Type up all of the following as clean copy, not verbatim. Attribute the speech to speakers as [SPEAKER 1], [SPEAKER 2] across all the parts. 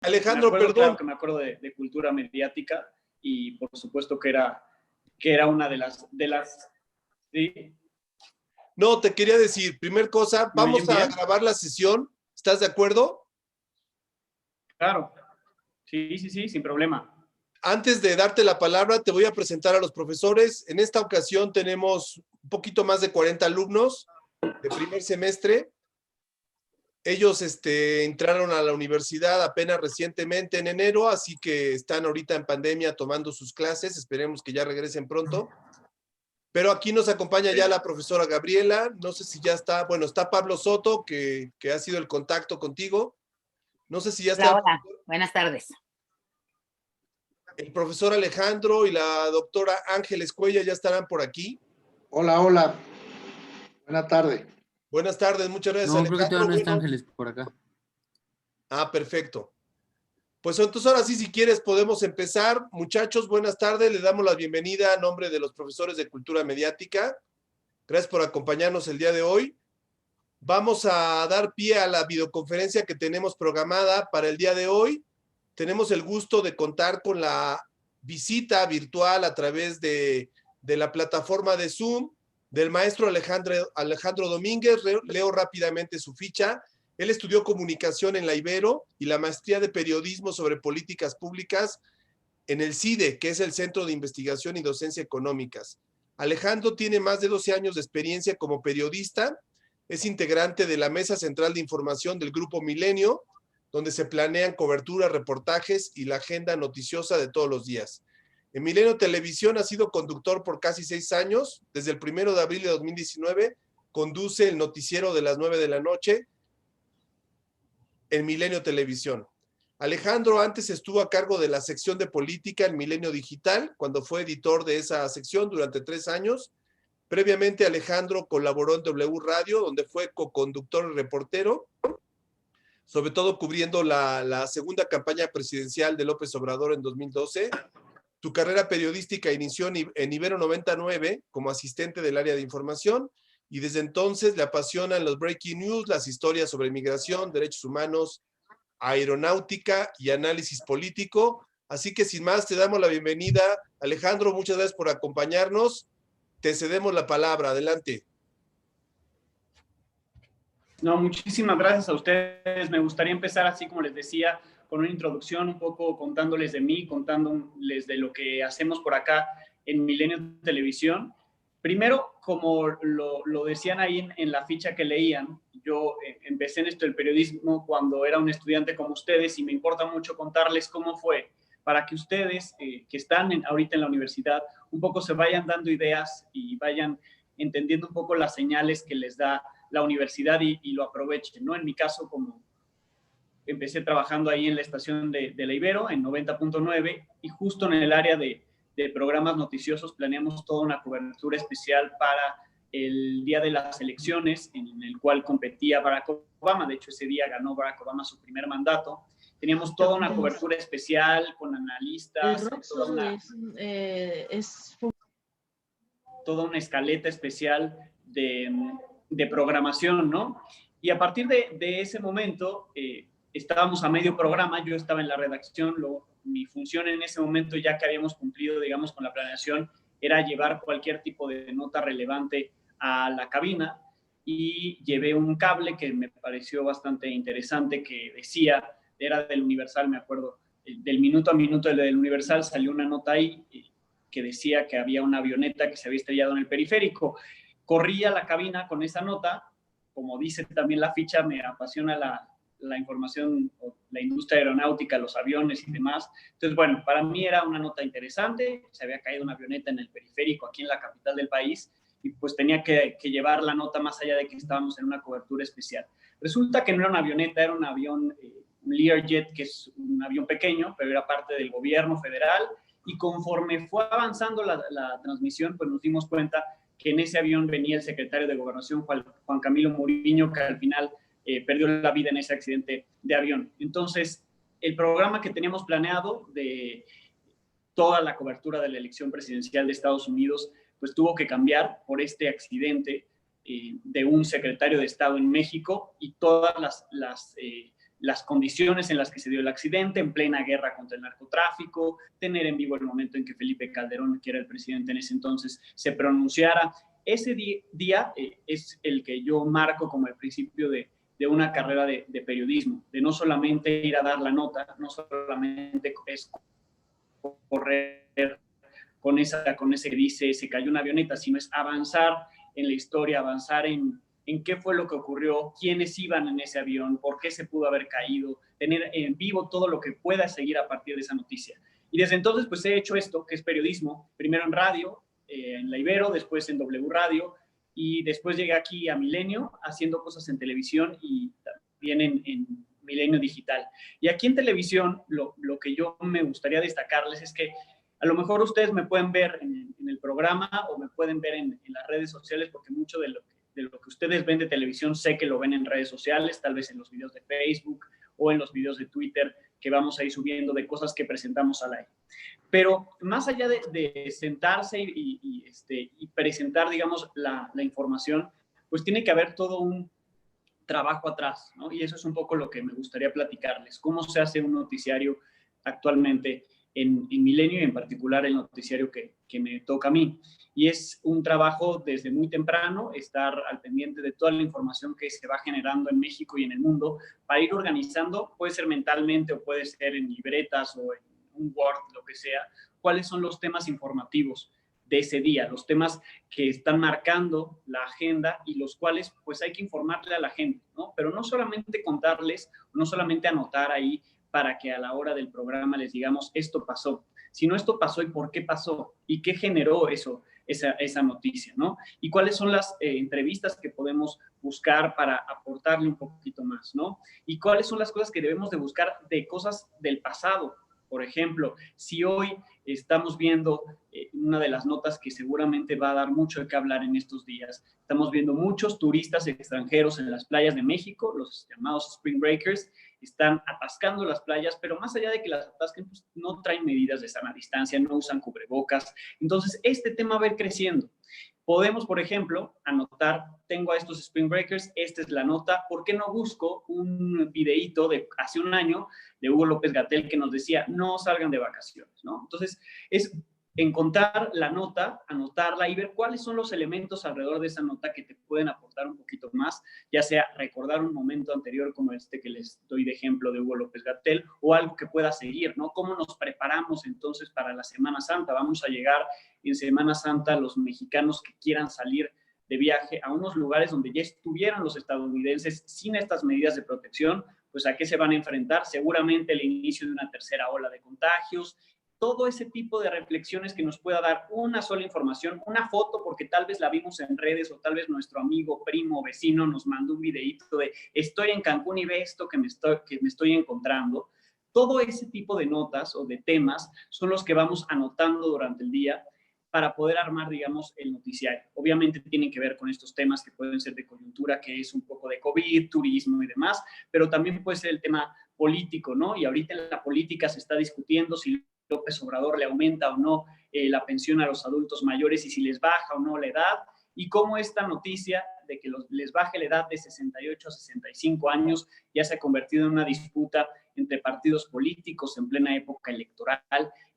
[SPEAKER 1] Alejandro,
[SPEAKER 2] acuerdo,
[SPEAKER 1] perdón.
[SPEAKER 2] Claro que me acuerdo de cultura mediática y por supuesto que era una de las ¿sí?
[SPEAKER 1] No, te quería decir, primer cosa,
[SPEAKER 2] ¿Me
[SPEAKER 1] vamos
[SPEAKER 2] oyen
[SPEAKER 1] a
[SPEAKER 2] bien?
[SPEAKER 1] grabar la sesión. ¿Estás de acuerdo?
[SPEAKER 2] Claro. Sí, sin problema.
[SPEAKER 1] Antes de darte la palabra, te voy a presentar a los profesores. En esta ocasión tenemos un poquito más de 40 alumnos de primer semestre. Ellos entraron a la universidad apenas recientemente en enero, así que están ahorita en pandemia tomando sus clases. Esperemos que ya regresen pronto. Pero aquí nos acompaña ya la profesora Gabriela. No sé si ya está, bueno, está Pablo Soto, que ha sido el contacto contigo. No sé si ya está.
[SPEAKER 3] Hola, buenas tardes.
[SPEAKER 1] El profesor Alejandro y la doctora Ángeles Cuella ya estarán por aquí.
[SPEAKER 4] Hola, hola. Buenas tardes.
[SPEAKER 1] Buenas tardes, muchas gracias,
[SPEAKER 5] No,
[SPEAKER 1] Alejandro.
[SPEAKER 5] creo que todavía no está
[SPEAKER 1] Bueno.
[SPEAKER 5] Ángeles por acá.
[SPEAKER 1] Ah, perfecto. Pues entonces ahora sí, si quieres, podemos empezar. Muchachos, buenas tardes. Les damos la bienvenida a nombre de los profesores de Cultura Mediática. Gracias por acompañarnos el día de hoy. Vamos a dar pie a la videoconferencia que tenemos programada para el día de hoy. Tenemos el gusto de contar con la visita virtual a través de la plataforma de Zoom del maestro Alejandro Domínguez. Leo rápidamente su ficha. Él estudió comunicación en la Ibero y la maestría de periodismo sobre políticas públicas en el CIDE, que es el Centro de Investigación y Docencia Económicas. Alejandro tiene más de 12 años de experiencia como periodista. Es integrante de la Mesa Central de Información del Grupo Milenio, donde se planean coberturas, reportajes y la agenda noticiosa de todos los días. En Milenio Televisión ha sido conductor por casi 6 años. Desde el 1 de abril de 2019 conduce el noticiero de las 9 de la noche en Milenio Televisión. Alejandro antes estuvo a cargo de la sección de política en Milenio Digital, cuando fue editor de esa sección durante 3 años. Previamente, Alejandro colaboró en W Radio, donde fue coconductor y reportero, sobre todo cubriendo la segunda campaña presidencial de López Obrador en 2012. Su carrera periodística inició en Ibero 99 como asistente del área de información y desde entonces le apasionan los breaking news, las historias sobre migración, derechos humanos, aeronáutica y análisis político. Así que sin más, te damos la bienvenida. Alejandro, muchas gracias por acompañarnos. Te cedemos la palabra. Adelante.
[SPEAKER 2] No, muchísimas gracias a ustedes. Me gustaría empezar, así como les decía, con una introducción, un poco contándoles de mí, contándoles de lo que hacemos por acá en Milenio Televisión. Primero, como lo decían ahí en la ficha que leían, yo empecé en esto del periodismo cuando era un estudiante como ustedes y me importa mucho contarles cómo fue, para que ustedes que están ahorita en la universidad un poco se vayan dando ideas y vayan entendiendo un poco las señales que les da la universidad y lo aprovechen, ¿no? En mi caso, como empecé trabajando ahí en la estación de la Ibero, en 90.9, y justo en el área de programas noticiosos planeamos toda una cobertura especial para el día de las elecciones, en el cual competía Barack Obama. De hecho, ese día ganó Barack Obama su primer mandato. Teníamos toda una cobertura especial con analistas, toda una escaleta especial de programación, ¿no? Y a partir de ese momento, estábamos a medio programa, yo estaba en la redacción, mi función en ese momento, ya que habíamos cumplido, digamos, con la planeación, era llevar cualquier tipo de nota relevante a la cabina, y llevé un cable que me pareció bastante interesante, que decía, era del Universal, me acuerdo, del minuto a minuto del Universal salió una nota ahí que decía que había una avioneta que se había estrellado en el periférico. Corrí a la cabina con esa nota, como dice también la ficha, me apasiona la información, la industria aeronáutica, los aviones y demás. Entonces, bueno, para mí era una nota interesante, se había caído una avioneta en el periférico aquí en la capital del país y pues tenía que llevar la nota más allá de que estábamos en una cobertura especial. Resulta que no era una avioneta, era un avión, un Learjet, que es un avión pequeño, pero era parte del gobierno federal, y conforme fue avanzando la transmisión, pues nos dimos cuenta que en ese avión venía el secretario de Gobernación, Juan Camilo Muriño, que al final perdió la vida en ese accidente de avión. Entonces, el programa que teníamos planeado de toda la cobertura de la elección presidencial de Estados Unidos, pues tuvo que cambiar por este accidente de un secretario de Estado en México, y todas las las condiciones en las que se dio el accidente, en plena guerra contra el narcotráfico, tener en vivo el momento en que Felipe Calderón, que era el presidente en ese entonces, se pronunciara. Ese día es el que yo marco como el principio de una carrera de periodismo, de no solamente ir a dar la nota, no solamente es correr con ese que dice se cayó una avioneta, sino es avanzar en la historia, avanzar en qué fue lo que ocurrió, quiénes iban en ese avión, por qué se pudo haber caído, tener en vivo todo lo que pueda seguir a partir de esa noticia. Y desde entonces pues he hecho esto, que es periodismo, primero en radio, en la Ibero, después en W Radio, y después llegué aquí a Milenio haciendo cosas en televisión y también en Milenio Digital. Y aquí en televisión lo que yo me gustaría destacarles es que a lo mejor ustedes me pueden ver en el programa o me pueden ver en las redes sociales, porque mucho de lo que ustedes ven de televisión sé que lo ven en redes sociales, tal vez en los videos de Facebook o en los videos de Twitter que vamos a ir subiendo de cosas que presentamos al aire. Pero más allá de sentarse y presentar, digamos, la información, pues tiene que haber todo un trabajo atrás, ¿no? Y eso es un poco lo que me gustaría platicarles. ¿Cómo se hace un noticiario actualmente en Milenio y en particular el noticiario que me toca a mí? Y es un trabajo desde muy temprano, estar al pendiente de toda la información que se va generando en México y en el mundo para ir organizando, puede ser mentalmente o puede ser en libretas o en un Word, lo que sea, cuáles son los temas informativos de ese día, los temas que están marcando la agenda y los cuales pues hay que informarle a la gente, ¿no? Pero no solamente contarles, no solamente anotar ahí para que a la hora del programa les digamos esto pasó, sino esto pasó y por qué pasó y qué generó esa noticia, ¿no? Y cuáles son las entrevistas que podemos buscar para aportarle un poquito más, ¿no? Y cuáles son las cosas que debemos de buscar de cosas del pasado. Por ejemplo, si hoy estamos viendo una de las notas que seguramente va a dar mucho de qué hablar en estos días, estamos viendo muchos turistas extranjeros en las playas de México, los llamados Spring Breakers, están atascando las playas, pero más allá de que las atasquen, pues no traen medidas de sana distancia, no usan cubrebocas. Entonces, este tema va a ir creciendo. Podemos, por ejemplo, anotar, tengo a estos Spring Breakers, esta es la nota, ¿por qué no busco un videíto de hace un año de Hugo López-Gatell que nos decía, no salgan de vacaciones, ¿no? Entonces, es encontrar la nota, anotarla y ver cuáles son los elementos alrededor de esa nota que te pueden aportar un poquito más, ya sea recordar un momento anterior como este que les doy de ejemplo de Hugo López-Gatell o algo que pueda seguir, ¿no? ¿Cómo nos preparamos entonces para la Semana Santa? Vamos a llegar en Semana Santa los mexicanos que quieran salir de viaje a unos lugares donde ya estuvieron los estadounidenses sin estas medidas de protección, pues ¿a qué se van a enfrentar? Seguramente el inicio de una tercera ola de contagios, todo ese tipo de reflexiones que nos pueda dar una sola información, una foto, porque tal vez la vimos en redes o tal vez nuestro amigo, primo, vecino nos mandó un videíto de estoy en Cancún y ve esto que me estoy encontrando. Todo ese tipo de notas o de temas son los que vamos anotando durante el día para poder armar, digamos, el noticiario. Obviamente tienen que ver con estos temas que pueden ser de coyuntura, que es un poco de COVID, turismo y demás, pero también puede ser el tema político, ¿no? Y ahorita en la política se está discutiendo si López Obrador le aumenta o no la pensión a los adultos mayores y si les baja o no la edad, y cómo esta noticia de que les baje la edad de 68 a 65 años ya se ha convertido en una disputa entre partidos políticos en plena época electoral.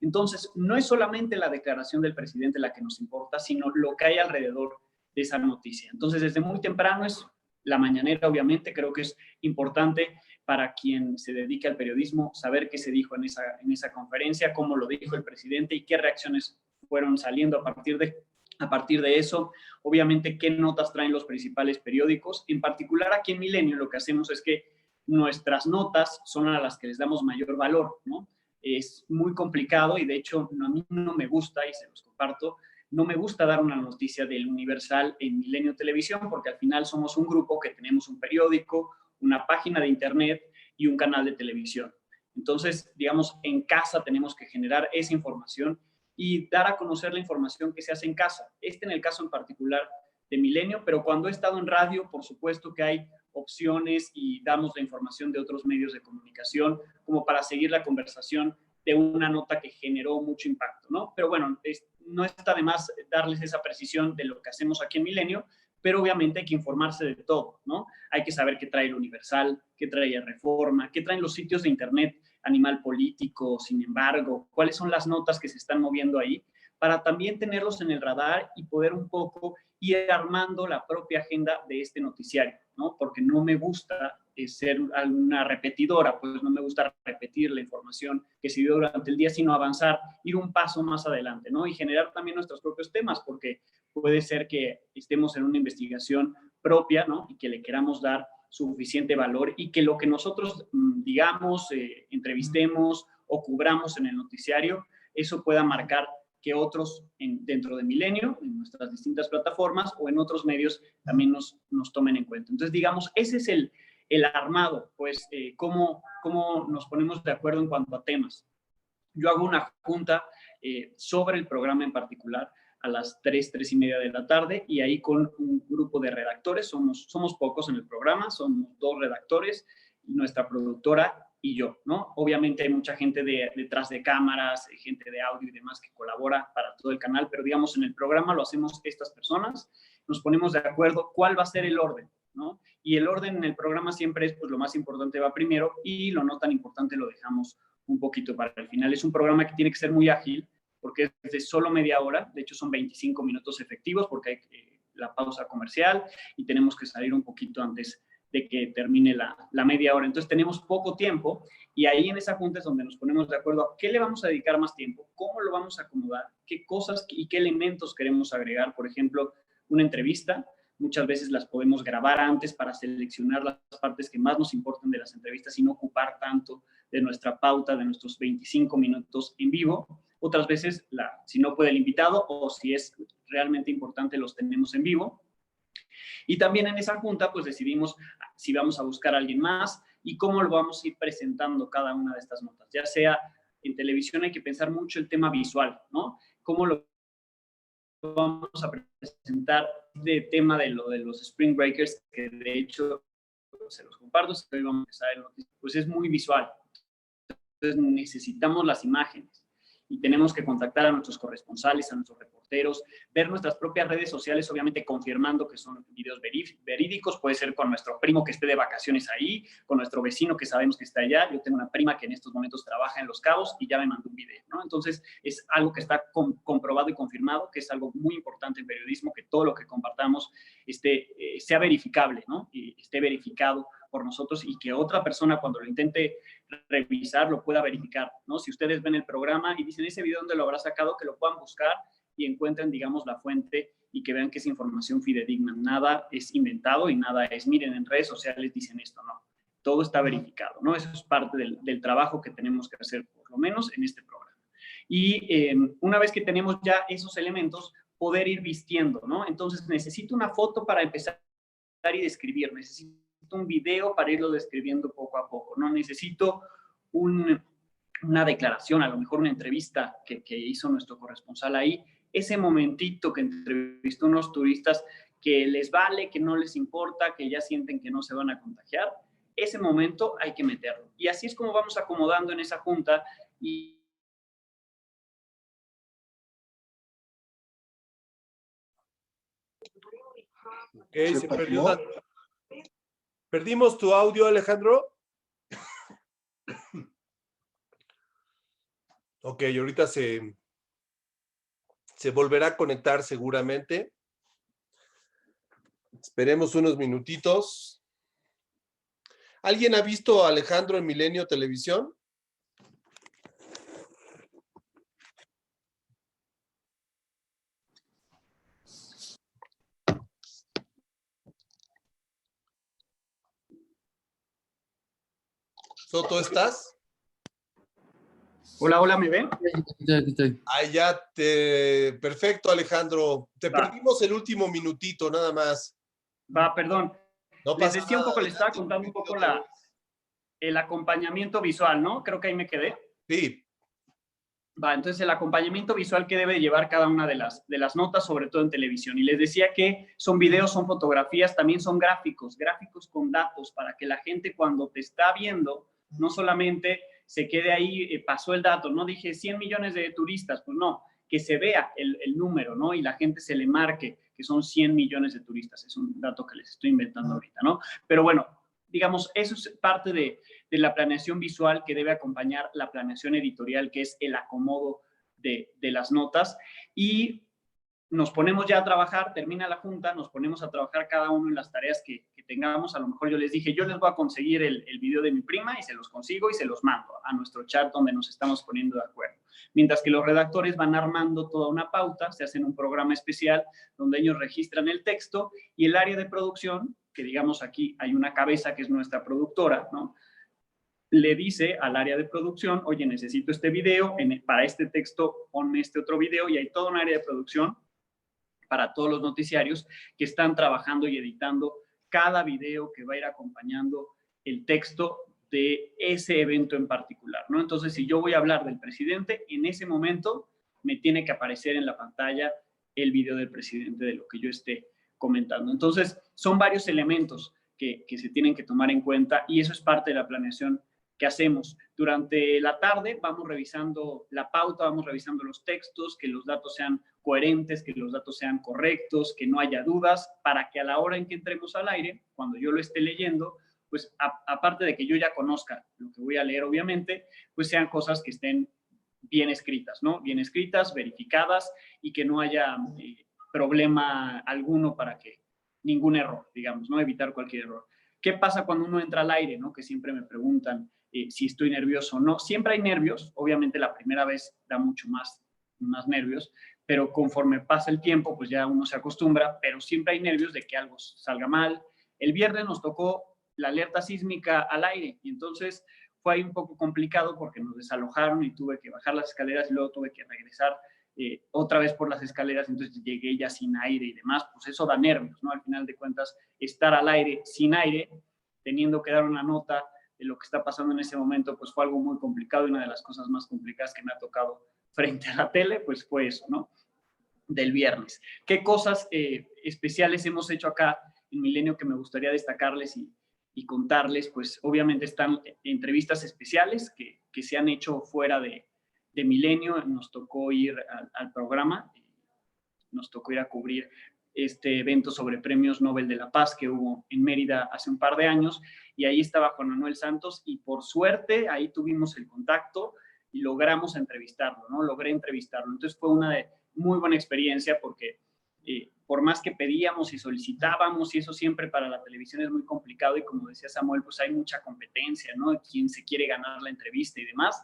[SPEAKER 2] Entonces, no es solamente la declaración del presidente la que nos importa, sino lo que hay alrededor de esa noticia. Entonces, desde muy temprano es la mañanera, obviamente, creo que es importante para quien se dedica al periodismo saber qué se dijo en esa conferencia, cómo lo dijo el presidente y qué reacciones fueron saliendo a partir de eso. Obviamente, qué notas traen los principales periódicos. En particular, aquí en Milenio lo que hacemos es que nuestras notas son a las que les damos mayor valor, ¿no? Es muy complicado y de hecho a mí no me gusta, y se los comparto, no me gusta dar una noticia del Universal en Milenio Televisión porque al final somos un grupo que tenemos un periódico, una página de internet y un canal de televisión. Entonces, digamos, en casa tenemos que generar esa información y dar a conocer la información que se hace en casa. En el caso en particular de Milenio, pero cuando he estado en radio, por supuesto que hay opciones y damos la información de otros medios de comunicación como para seguir la conversación de una nota que generó mucho impacto, ¿no? Pero bueno, no está de más darles esa precisión de lo que hacemos aquí en Milenio, pero obviamente hay que informarse de todo, ¿no? Hay que saber qué trae el Universal, qué trae el Reforma, qué traen los sitios de internet, Animal Político, Sin embargo, cuáles son las notas que se están moviendo ahí, para también tenerlos en el radar y poder un poco ir armando la propia agenda de este noticiario, ¿no? Porque no me gusta ser una repetidora, pues no me gusta repetir la información que se dio durante el día, sino avanzar, ir un paso más adelante, ¿no? Y generar también nuestros propios temas, porque puede ser que estemos en una investigación propia, ¿no? Y que le queramos dar suficiente valor y que lo que nosotros digamos, entrevistemos o cubramos en el noticiario, eso pueda marcar que otros dentro de Milenio, en nuestras distintas plataformas o en otros medios también nos tomen en cuenta. Entonces, digamos, ese es el armado, pues, cómo nos ponemos de acuerdo en cuanto a temas. Yo hago una junta sobre el programa en particular a las 3:30 de la tarde, y ahí con un grupo de redactores, somos pocos en el programa, somos 2 redactores, nuestra productora y yo, ¿no? Obviamente hay mucha gente detrás de cámaras, gente de audio y demás que colabora para todo el canal, pero digamos en el programa lo hacemos estas personas, nos ponemos de acuerdo cuál va a ser el orden, ¿no? Y el orden en el programa siempre es, pues lo más importante va primero y lo no tan importante lo dejamos un poquito para el final. Es un programa que tiene que ser muy ágil porque es de solo media hora, de hecho son 25 minutos efectivos porque hay la pausa comercial y tenemos que salir un poquito antes de que termine la media hora. Entonces tenemos poco tiempo y ahí en esa junta es donde nos ponemos de acuerdo a qué le vamos a dedicar más tiempo, cómo lo vamos a acomodar, qué cosas y qué elementos queremos agregar. Por ejemplo, una entrevista, muchas veces las podemos grabar antes para seleccionar las partes que más nos importan de las entrevistas y no ocupar tanto de nuestra pauta, de nuestros 25 minutos en vivo. Otras veces, si no puede el invitado o si es realmente importante, los tenemos en vivo. Y también en esa junta, pues decidimos si vamos a buscar a alguien más y cómo lo vamos a ir presentando cada una de estas notas. Ya sea en televisión hay que pensar mucho el tema visual, ¿no? Cómo lo vamos a presentar de tema de lo de los Spring Breakers, que de hecho se los comparto, hoy vamos a empezar el noticiero, pues es muy visual. Entonces necesitamos las imágenes y tenemos que contactar a nuestros corresponsales, a nuestros reporteros, ver nuestras propias redes sociales, obviamente confirmando que son videos verídicos. Puede ser con nuestro primo que esté de vacaciones ahí, con nuestro vecino que sabemos que está allá. Yo tengo una prima que en estos momentos trabaja en Los Cabos y ya me mandó un video, ¿no? Entonces es algo que está comprobado y confirmado, que es algo muy importante en periodismo, que todo lo que compartamos sea verificable, ¿no? Y esté verificado por nosotros y que otra persona cuando lo intente revisar lo pueda verificar, ¿no? Si ustedes ven el programa y dicen ese video dónde lo habrá sacado, que lo puedan buscar y encuentren, digamos, la fuente y que vean que es información fidedigna. Nada es inventado y nada es, miren, en redes sociales dicen esto, no. Todo está verificado, ¿no? Eso es parte del trabajo que tenemos que hacer, por lo menos en este programa. Y una vez que tenemos ya esos elementos, poder ir vistiendo, ¿no? Entonces, necesito una foto para empezar y describir, necesito un video para irlo describiendo poco a poco, ¿no? Necesito una declaración, a lo mejor una entrevista que hizo nuestro corresponsal ahí, ese momentito que entrevistó a unos turistas que les vale, que no les importa, que ya sienten que no se van a contagiar, ese momento hay que meterlo. Y así es como vamos acomodando en esa junta y
[SPEAKER 1] Ok, se perdió. ¿Perdimos tu audio, Alejandro? Ok, ahorita se volverá a conectar seguramente. Esperemos unos minutitos. ¿Alguien ha visto a Alejandro en Milenio Televisión? ¿Soto, estás?
[SPEAKER 2] Hola, hola, ¿me ven?
[SPEAKER 4] Aquí estoy.
[SPEAKER 1] Ay, perfecto, Alejandro. Te perdimos el último minutito, nada más.
[SPEAKER 2] Va, perdón.
[SPEAKER 1] No
[SPEAKER 2] Les
[SPEAKER 1] pasa
[SPEAKER 2] decía un
[SPEAKER 1] nada,
[SPEAKER 2] poco, les estaba contando un poco el acompañamiento visual, ¿no? Creo que ahí me quedé.
[SPEAKER 1] Sí.
[SPEAKER 2] Va, entonces el acompañamiento visual que debe llevar cada una de las notas, sobre todo en televisión. Y les decía que son videos, son fotografías, también son gráficos con datos para que la gente cuando te está viendo, no solamente se quede ahí, pasó el dato, no dije 100 millones de turistas, pues no, que se vea el número, ¿no? Y la gente se le marque, que son 100 millones de turistas. Es un dato que les estoy inventando ahorita, ¿no? Pero bueno, digamos, eso es parte de la planeación visual que debe acompañar la planeación editorial, que es el acomodo de las notas. Y nos ponemos ya a trabajar, termina la junta, nos ponemos a trabajar cada uno en las tareas que tengamos. A lo mejor yo les dije, yo les voy a conseguir el video de mi prima y se los consigo y se los mando a nuestro chat donde nos estamos poniendo de acuerdo. Mientras que los redactores van armando toda una pauta, se hacen un programa especial donde ellos registran el texto y el área de producción, que digamos aquí hay una cabeza que es nuestra productora, ¿no? Le dice al área de producción, oye, necesito este video, para este texto ponme este otro video, y hay toda un área de producción para todos los noticiarios que están trabajando y editando cada video que va a ir acompañando el texto de ese evento en particular, ¿no? Entonces, si yo voy a hablar del presidente, en ese momento me tiene que aparecer en la pantalla el video del presidente de lo que yo esté comentando. Entonces, son varios elementos que se tienen que tomar en cuenta y eso es parte de la planeación que hacemos. Durante la tarde vamos revisando la pauta, vamos revisando los textos, que los datos sean coherentes, que los datos sean correctos, que no haya dudas, para que a la hora en que entremos al aire, cuando yo lo esté leyendo, pues aparte de que yo ya conozca lo que voy a leer, obviamente, pues sean cosas que estén bien escritas, ¿no? Bien escritas, verificadas y que no haya problema alguno para que ningún error, digamos, ¿no? Evitar cualquier error. ¿Qué pasa cuando uno entra al aire, ¿no? Que siempre me preguntan si estoy nervioso o no. Siempre hay nervios, obviamente la primera vez da mucho más nervios, pero conforme pasa el tiempo, pues ya uno se acostumbra, pero siempre hay nervios de que algo salga mal. El viernes nos tocó la alerta sísmica al aire y entonces fue ahí un poco complicado porque nos desalojaron y tuve que bajar las escaleras y luego tuve que regresar otra vez por las escaleras, entonces llegué ya sin aire y demás, pues eso da nervios, ¿no? Al final de cuentas, estar al aire, sin aire, teniendo que dar una nota de lo que está pasando en ese momento, pues fue algo muy complicado y una de las cosas más complicadas que me ha tocado frente a la tele, pues fue eso, ¿no? Del viernes. ¿Qué cosas especiales hemos hecho acá en Milenio que me gustaría destacarles y contarles? Pues obviamente están entrevistas especiales que se han hecho fuera de Milenio. Nos tocó ir al programa, nos tocó ir a cubrir este evento sobre premios Nobel de la Paz que hubo en Mérida hace un par de años, y ahí estaba Juan Manuel Santos, y por suerte ahí tuvimos el contacto y logramos entrevistarlo, ¿no? Logré entrevistarlo. Entonces fue una muy buena experiencia porque por más que pedíamos y solicitábamos, y eso siempre para la televisión es muy complicado, y como decía Samuel, pues hay mucha competencia, ¿no? Quien se quiere ganar la entrevista y demás,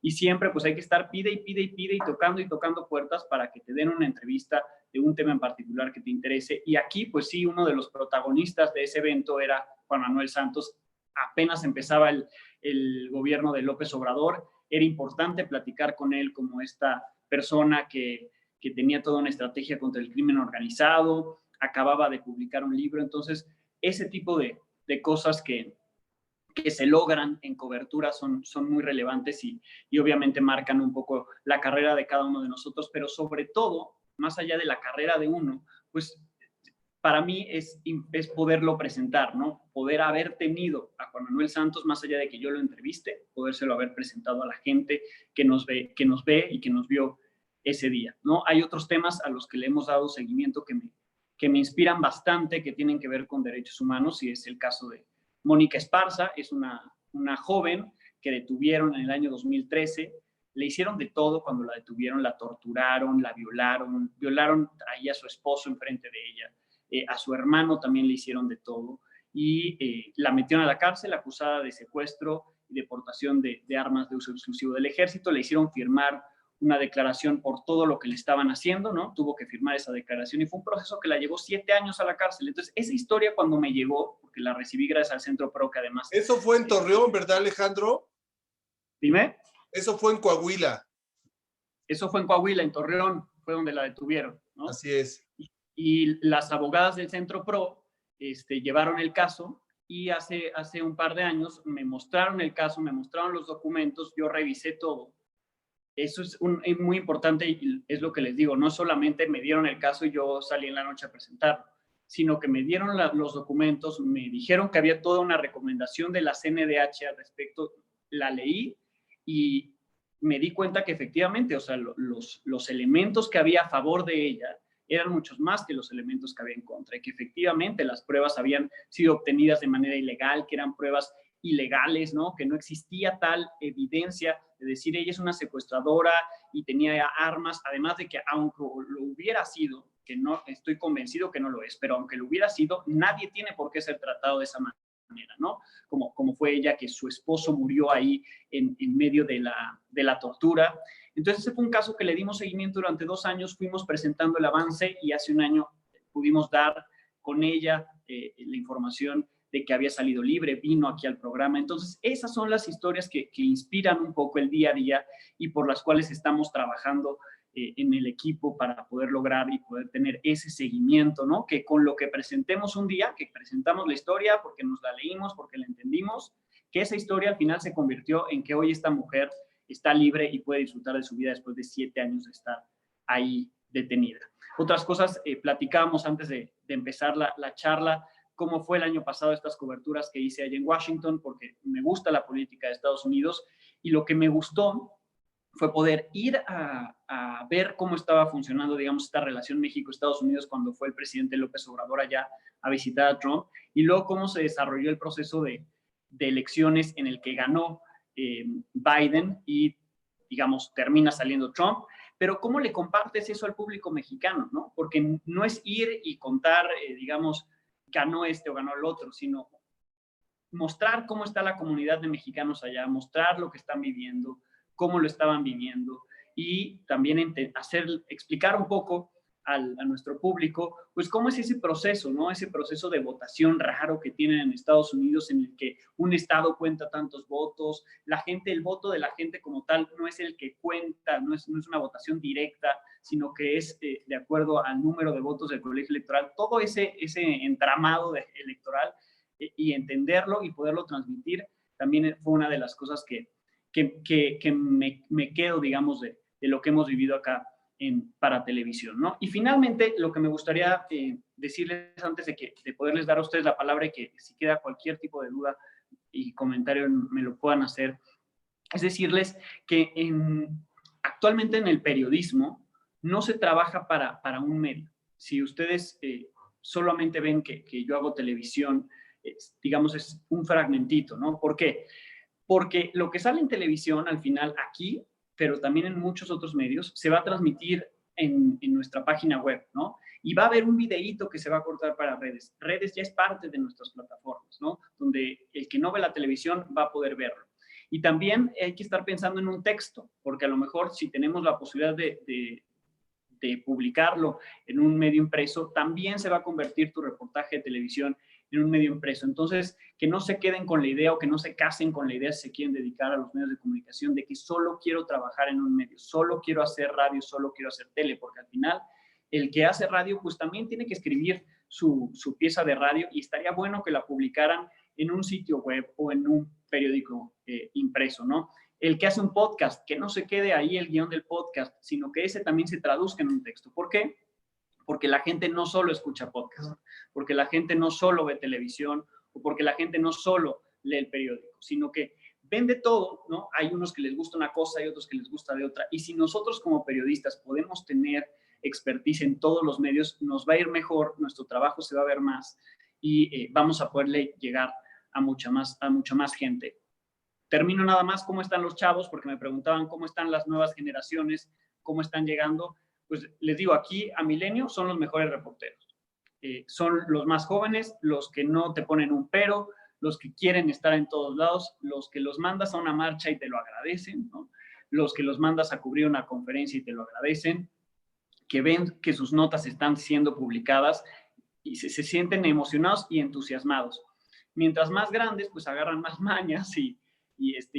[SPEAKER 2] y siempre pues hay que estar pide y tocando puertas para que te den una entrevista de un tema en particular que te interese. Y aquí pues sí, uno de los protagonistas de ese evento era Juan Manuel Santos. Apenas empezaba el gobierno de López Obrador, era importante platicar con él como esta persona que tenía toda una estrategia contra el crimen organizado, acababa de publicar un libro. Entonces ese tipo de cosas que se logran en cobertura son muy relevantes y obviamente marcan un poco la carrera de cada uno de nosotros, pero sobre todo, más allá de la carrera de uno, pues para mí es poderlo presentar, ¿no? Poder haber tenido a Juan Manuel Santos, más allá de que yo lo entreviste, podérselo haber presentado a la gente que nos ve y que nos vio ese día, ¿no? Hay otros temas a los que le hemos dado seguimiento que me inspiran bastante, que tienen que ver con derechos humanos, y es el caso de Mónica Esparza. Es una joven que detuvieron en el año 2013, le hicieron de todo cuando la detuvieron, la torturaron, la violaron ahí a su esposo enfrente de ella, a su hermano también le hicieron de todo, y la metieron a la cárcel acusada de secuestro y deportación de armas de uso exclusivo del ejército. Le hicieron firmar una declaración por todo lo que le estaban haciendo, ¿no? Tuvo que firmar esa declaración y fue un proceso que la llevó 7 años a la cárcel. Entonces, esa historia cuando me llegó, porque la recibí gracias al Centro PRO, que además...
[SPEAKER 1] Eso fue en Torreón, ¿verdad, Alejandro?
[SPEAKER 2] Dime.
[SPEAKER 1] Eso fue en Coahuila.
[SPEAKER 2] Eso fue en Coahuila, en Torreón, fue donde la detuvieron, ¿no?
[SPEAKER 1] Así es.
[SPEAKER 2] Y las abogadas del Centro PRO llevaron el caso, y hace un par de años me mostraron el caso, me mostraron los documentos, yo revisé todo. Eso es muy importante, y es lo que les digo, no solamente me dieron el caso y yo salí en la noche a presentarlo, sino que me dieron los documentos, me dijeron que había toda una recomendación de la CNDH al respecto, la leí y me di cuenta que efectivamente, o sea, los elementos que había a favor de ella eran muchos más que los elementos que había en contra y que efectivamente las pruebas habían sido obtenidas de manera ilegal, que eran pruebas ilegales, ¿no? Que no existía tal evidencia de decir ella es una secuestradora y tenía armas, además de que aunque lo hubiera sido, que no estoy convencido que no lo es, pero aunque lo hubiera sido, nadie tiene por qué ser tratado de esa manera, ¿no? Como fue ella, que su esposo murió ahí en medio de la tortura. Entonces ese fue un caso que le dimos seguimiento durante 2 años, fuimos presentando el avance y hace 1 año pudimos dar con ella la información de que había salido libre, vino aquí al programa. Entonces, esas son las historias que inspiran un poco el día a día y por las cuales estamos trabajando en el equipo para poder lograr y poder tener ese seguimiento, ¿no? Que con lo que presentemos un día, que presentamos la historia porque nos la leímos, porque la entendimos, que esa historia al final se convirtió en que hoy esta mujer está libre y puede disfrutar de su vida después de 7 años de estar ahí detenida. Otras cosas, platicábamos antes de empezar la charla, cómo fue el año pasado estas coberturas que hice allá en Washington, porque me gusta la política de Estados Unidos y lo que me gustó fue poder ir a ver cómo estaba funcionando, digamos, esta relación México-Estados Unidos cuando fue el presidente López Obrador allá a visitar a Trump y luego cómo se desarrolló el proceso de elecciones en el que ganó Biden y, digamos, termina saliendo Trump. Pero ¿cómo le compartes eso al público mexicano, no? Porque no es ir y contar, digamos, ganó este o ganó el otro, sino mostrar cómo está la comunidad de mexicanos allá, mostrar lo que están viviendo, cómo lo estaban viviendo y también explicar un poco a nuestro público, pues cómo es ese proceso, ¿no? Ese proceso de votación raro que tienen en Estados Unidos en el que un estado cuenta tantos votos, el voto de la gente como tal no es el que cuenta, no es una votación directa, sino que es de acuerdo al número de votos del colegio electoral, todo ese entramado electoral y entenderlo y poderlo transmitir también fue una de las cosas que me quedo, digamos, de lo que hemos vivido acá para televisión, ¿no? Y finalmente, lo que me gustaría decirles antes de poderles dar a ustedes la palabra y que si queda cualquier tipo de duda y comentario me lo puedan hacer, es decirles que actualmente en el periodismo no se trabaja para un medio. Si ustedes solamente ven que yo hago televisión, digamos, es un fragmentito, ¿no? ¿Por qué? Porque lo que sale en televisión al final aquí, pero también en muchos otros medios, se va a transmitir en nuestra página web, ¿no? Y va a haber un videíto que se va a cortar para redes. Redes ya es parte de nuestras plataformas, ¿no? Donde el que no ve la televisión va a poder verlo. Y también hay que estar pensando en un texto, porque a lo mejor si tenemos la posibilidad de publicarlo en un medio impreso, también se va a convertir tu reportaje de televisión en un medio impreso. Entonces, que no se queden con la idea o que no se casen con la idea si se quieren dedicar a los medios de comunicación de que solo quiero trabajar en un medio, solo quiero hacer radio, solo quiero hacer tele, porque al final el que hace radio pues también tiene que escribir su pieza de radio y estaría bueno que la publicaran en un sitio web o en un periódico impreso, ¿no? El que hace un podcast, que no se quede ahí el guión del podcast, sino que ese también se traduzca en un texto. ¿Por qué? Porque la gente no solo escucha podcast, porque la gente no solo ve televisión o porque la gente no solo lee el periódico, sino que ven de todo, ¿no? Hay unos que les gusta una cosa y otros que les gusta de otra. Y si nosotros como periodistas podemos tener expertise en todos los medios, nos va a ir mejor, nuestro trabajo se va a ver más y vamos a poderle llegar a mucha más gente. Termino nada más cómo están los chavos, porque me preguntaban cómo están las nuevas generaciones, cómo están llegando. Pues les digo, aquí a Milenio son los mejores reporteros. Son los más jóvenes, los que no te ponen un pero, los que quieren estar en todos lados, los que los mandas a una marcha y te lo agradecen, ¿no? Los que los mandas a cubrir una conferencia y te lo agradecen, que ven que sus notas están siendo publicadas y se sienten emocionados y entusiasmados. Mientras más grandes, pues agarran más mañas y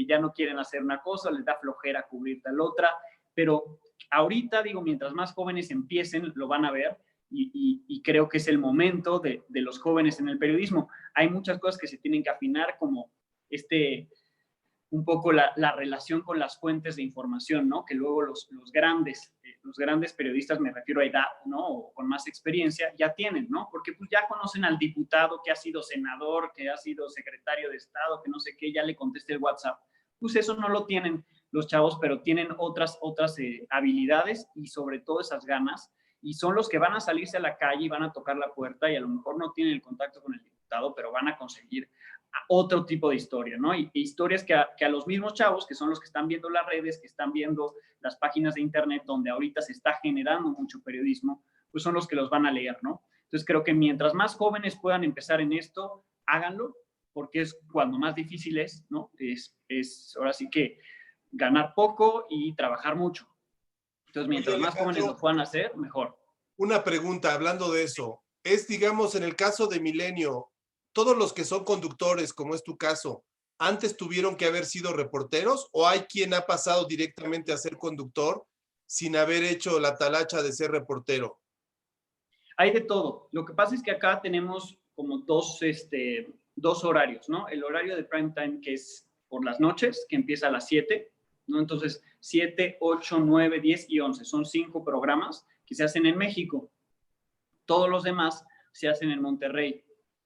[SPEAKER 2] ya no quieren hacer una cosa, les da flojera cubrir tal otra, pero ahorita, digo, mientras más jóvenes empiecen, lo van a ver y creo que es el momento de los jóvenes en el periodismo. Hay muchas cosas que se tienen que afinar, como un poco la relación con las fuentes de información, ¿no? Que luego los grandes periodistas, me refiero a edad, ¿no? O con más experiencia, ya tienen, ¿no? Porque pues ya conocen al diputado que ha sido senador, que ha sido secretario de Estado, que no sé qué, ya le conteste el WhatsApp. Pues eso no lo tienen los chavos, pero tienen otras habilidades y sobre todo esas ganas y son los que van a salirse a la calle y van a tocar la puerta y a lo mejor no tienen el contacto con el diputado, pero van a conseguir otro tipo de historia, ¿no? Y historias que a los mismos chavos, que son los que están viendo las redes, que están viendo las páginas de internet donde ahorita se está generando mucho periodismo, pues son los que los van a leer, ¿no? Entonces creo que mientras más jóvenes puedan empezar en esto, háganlo, porque es cuando más difícil es, ¿no? Es ahora sí que ganar poco y trabajar mucho. Entonces, mientras
[SPEAKER 1] Oye,
[SPEAKER 2] más jóvenes lo puedan hacer, mejor.
[SPEAKER 1] Una pregunta, hablando de eso, es, digamos, en el caso de Milenio, todos los que son conductores, como es tu caso, ¿antes tuvieron que haber sido reporteros o hay quien ha pasado directamente a ser conductor sin haber hecho la talacha de ser reportero?
[SPEAKER 2] Hay de todo. Lo que pasa es que acá tenemos como dos horarios, ¿no? El horario de prime time, que es por las noches, que empieza a las 7, ¿no? Entonces, 7, 8, 9, 10 y 11. Son 5 programas que se hacen en México. Todos los demás se hacen en Monterrey.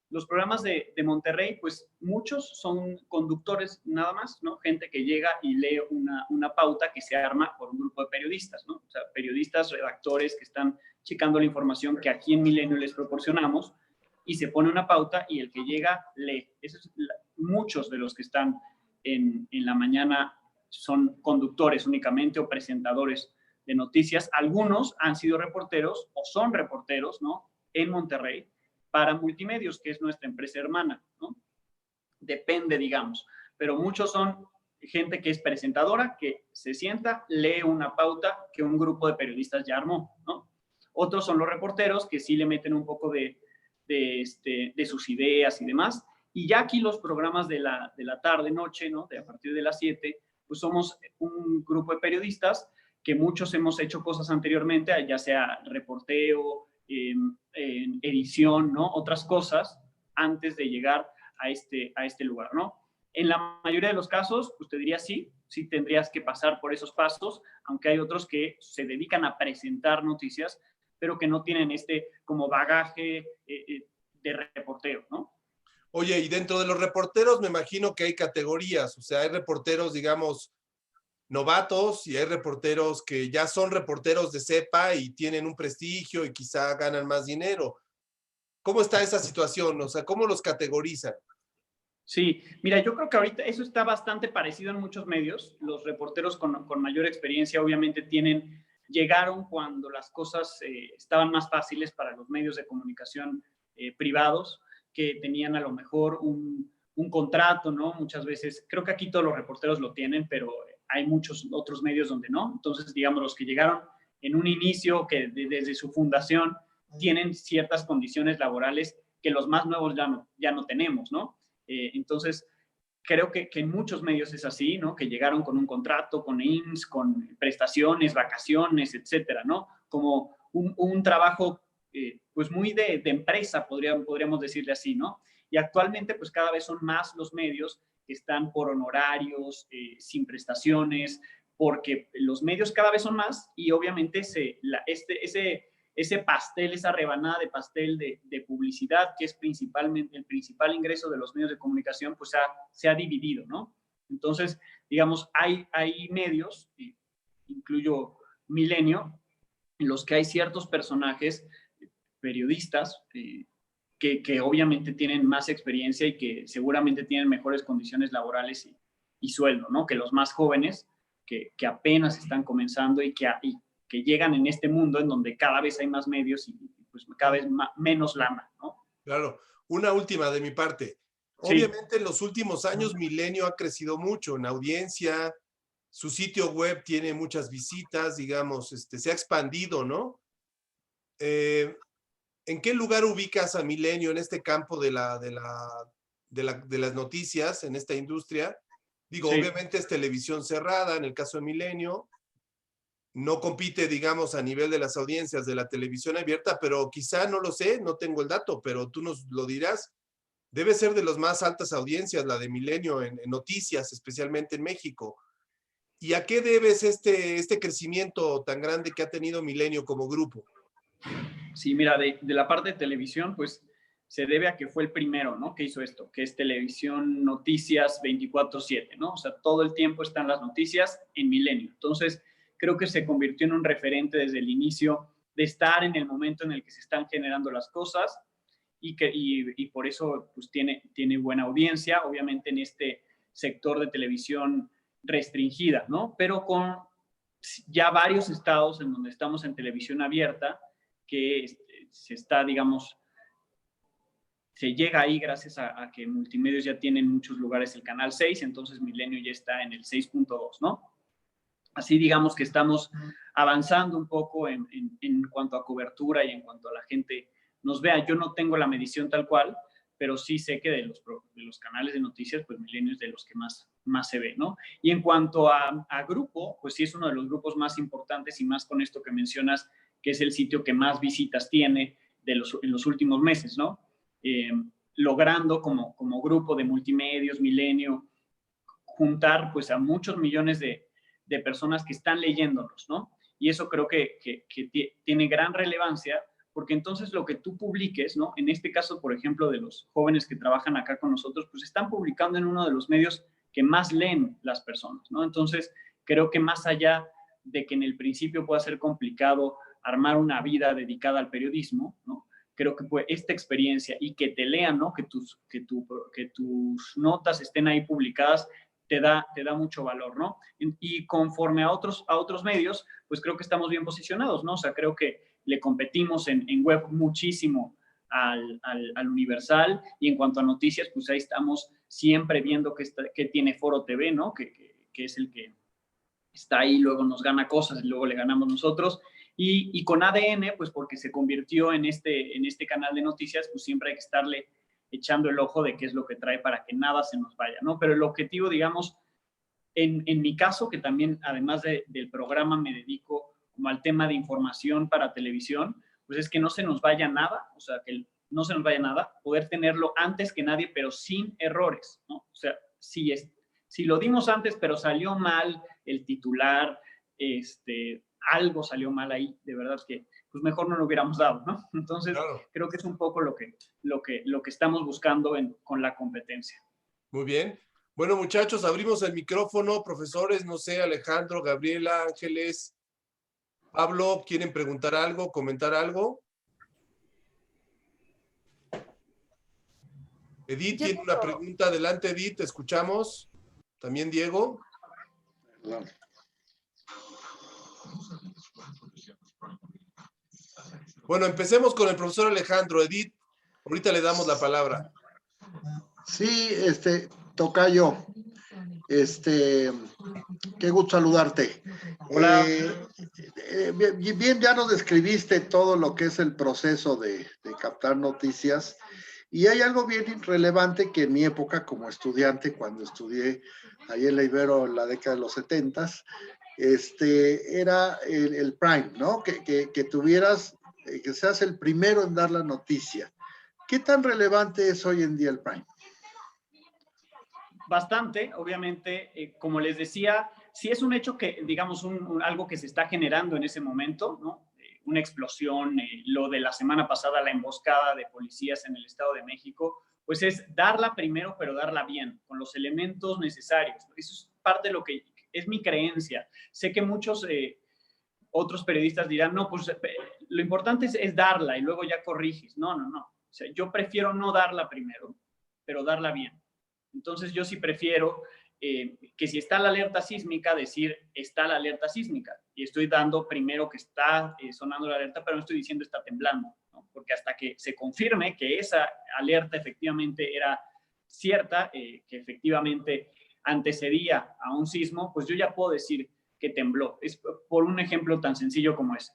[SPEAKER 2] Los programas de Monterrey, pues muchos son conductores nada más, ¿no? Gente que llega y lee una pauta que se arma por un grupo de periodistas, ¿no? O sea, periodistas, redactores que están checando la información que aquí en Milenio les proporcionamos y se pone una pauta y el que llega lee. Muchos de los que están en la mañana son conductores únicamente o presentadores de noticias. Algunos han sido reporteros o son reporteros, ¿no? En Monterrey para Multimedios, que es nuestra empresa hermana, ¿no? Depende, digamos. Pero muchos son gente que es presentadora, que se sienta, lee una pauta que un grupo de periodistas ya armó, ¿no? Otros son los reporteros que sí le meten un poco de sus ideas y demás. Y ya aquí los programas de la tarde, noche, ¿no? A partir de las 7, pues somos un grupo de periodistas que muchos hemos hecho cosas anteriormente, ya sea reporteo, edición, ¿no? Otras cosas antes de llegar a este lugar, ¿no? En la mayoría de los casos, pues te diría sí tendrías que pasar por esos pasos, aunque hay otros que se dedican a presentar noticias, pero que no tienen como bagaje de reporteo, ¿no?
[SPEAKER 1] Oye, y dentro de los reporteros me imagino que hay categorías, o sea, hay reporteros, digamos, novatos y hay reporteros que ya son reporteros de cepa y tienen un prestigio y quizá ganan más dinero. ¿Cómo está esa situación? O sea, ¿cómo los categorizan?
[SPEAKER 2] Sí, mira, yo creo que ahorita eso está bastante parecido en muchos medios. Los reporteros con mayor experiencia obviamente llegaron cuando las cosas estaban más fáciles para los medios de comunicación privados, que tenían a lo mejor un contrato, ¿no? Muchas veces, creo que aquí todos los reporteros lo tienen, pero hay muchos otros medios donde no. Entonces, digamos, los que llegaron en un inicio, que desde su fundación tienen ciertas condiciones laborales que los más nuevos ya no tenemos, ¿no? Entonces, creo que en muchos medios es así, ¿no? Que llegaron con un contrato, con IMSS, con prestaciones, vacaciones, etcétera, ¿no? Como un trabajo, pues muy de empresa, podríamos decirle así, ¿no? Y actualmente, pues cada vez son más los medios que están por honorarios, sin prestaciones, porque los medios cada vez son más y obviamente ese pastel, esa rebanada de pastel de publicidad, que es principalmente el principal ingreso de los medios de comunicación, pues se ha dividido, ¿no? Entonces, digamos, hay medios, incluyo Milenio, en los que hay ciertos personajes, periodistas, que obviamente tienen más experiencia y que seguramente tienen mejores condiciones laborales y sueldo, ¿no? Que los más jóvenes, que apenas están comenzando y que llegan en este mundo en donde cada vez hay más medios y pues cada vez menos lana, ¿no?
[SPEAKER 1] Claro. Una última de mi parte.
[SPEAKER 2] Sí.
[SPEAKER 1] Obviamente en los últimos años Milenio ha crecido mucho en audiencia, su sitio web tiene muchas visitas, digamos, se ha expandido, ¿no? ¿En qué lugar ubicas a Milenio en este campo de las noticias, en esta industria? Digo,
[SPEAKER 2] Sí.
[SPEAKER 1] obviamente es televisión cerrada, en el caso de Milenio, no compite, digamos, a nivel de las audiencias de la televisión abierta, pero quizá, no lo sé, no tengo el dato, pero tú nos lo dirás. Debe ser de las más altas audiencias, la de Milenio en noticias, especialmente en México. ¿Y a qué debes este crecimiento tan grande que ha tenido Milenio como grupo?
[SPEAKER 2] Sí, mira, de la parte de televisión, pues se debe a que fue el primero, ¿no? Que hizo esto, que es televisión noticias 24/7, ¿no? O sea, todo el tiempo están las noticias en Milenio. Entonces, creo que se convirtió en un referente desde el inicio de estar en el momento en el que se están generando las cosas y por eso pues, tiene buena audiencia, obviamente en este sector de televisión restringida, ¿no? Pero con ya varios estados en donde estamos en televisión abierta, que se está, digamos, se llega ahí gracias a que Multimedios ya tiene en muchos lugares el canal 6, entonces Milenio ya está en el 6.2, ¿no? Así digamos que estamos avanzando un poco en cuanto a cobertura y en cuanto a la gente nos vea. Yo no tengo la medición tal cual, pero sí sé que de los canales de noticias, pues Milenio es de los que más se ve, ¿no? Y en cuanto a grupo, pues sí es uno de los grupos más importantes y más con esto que mencionas, que es el sitio que más visitas tiene en los últimos meses, ¿no? Logrando como grupo de Multimedios, Milenio, juntar pues a muchos millones de personas que están leyéndonos, ¿no? Y eso creo que tiene gran relevancia, porque entonces lo que tú publiques, ¿no? En este caso, por ejemplo, de los jóvenes que trabajan acá con nosotros, pues están publicando en uno de los medios que más leen las personas, ¿no? Entonces, creo que más allá de que en el principio pueda ser complicado armar una vida dedicada al periodismo, ¿no? Creo que pues, esta experiencia y que te lean, ¿no? Que tus notas estén ahí publicadas, te da mucho valor, ¿no? Y conforme a otros medios, pues creo que estamos bien posicionados, ¿no? O sea, creo que le competimos en web muchísimo al Universal, y en cuanto a noticias, pues ahí estamos siempre viendo que tiene Foro TV, ¿no? Que es el que está ahí, luego nos gana cosas y luego le ganamos nosotros. Y con ADN, pues porque se convirtió en este canal de noticias, pues siempre hay que estarle echando el ojo de qué es lo que trae para que nada se nos vaya, ¿no? Pero el objetivo, digamos, en mi caso, que también además del programa me dedico como al tema de información para televisión, pues es que no se nos vaya nada, o sea, que no se nos vaya nada, poder tenerlo antes que nadie, pero sin errores, ¿no? O sea, si lo dimos antes, pero salió mal el titular, algo salió mal ahí, de verdad que pues mejor no lo hubiéramos dado, ¿no? Entonces, claro, creo que es un poco lo que estamos buscando con la competencia.
[SPEAKER 1] Muy bien. Bueno, muchachos, abrimos el micrófono. Profesores, no sé, Alejandro, Gabriela, Ángeles, Pablo, ¿quieren preguntar algo, comentar algo? Edith tiene una pregunta. Adelante, Edith, te escuchamos. También Diego. Perdón. Bueno, empecemos con el profesor Alejandro. Edith, ahorita le damos la palabra.
[SPEAKER 4] Sí, tocayo. Qué gusto saludarte.
[SPEAKER 2] Hola.
[SPEAKER 4] Bien, ya nos describiste todo lo que es el proceso de captar noticias. Y hay algo bien relevante que en mi época como estudiante, cuando estudié ahí en la Ibero en la década de los 70s, era el prime, ¿no? Que tuvieras, que seas el primero en dar la noticia. ¿Qué tan relevante es hoy en día el prime?
[SPEAKER 2] Bastante, obviamente, como les decía, sí es un hecho que, digamos, algo que se está generando en ese momento, ¿no? Una explosión, lo de la semana pasada, la emboscada de policías en el Estado de México, pues es darla primero, pero darla bien, con los elementos necesarios. Eso es parte de lo que es mi creencia. Sé que muchos otros periodistas dirán, no, pues lo importante es darla y luego ya corriges. No. O sea, yo prefiero no darla primero, pero darla bien. Entonces yo sí prefiero que si está la alerta sísmica, decir está la alerta sísmica. Y estoy dando primero que está sonando la alerta, pero no estoy diciendo está temblando, ¿no? Porque hasta que se confirme que esa alerta efectivamente era cierta, que efectivamente antecedía a un sismo, pues yo ya puedo decir que tembló. Es por un ejemplo tan sencillo como ese.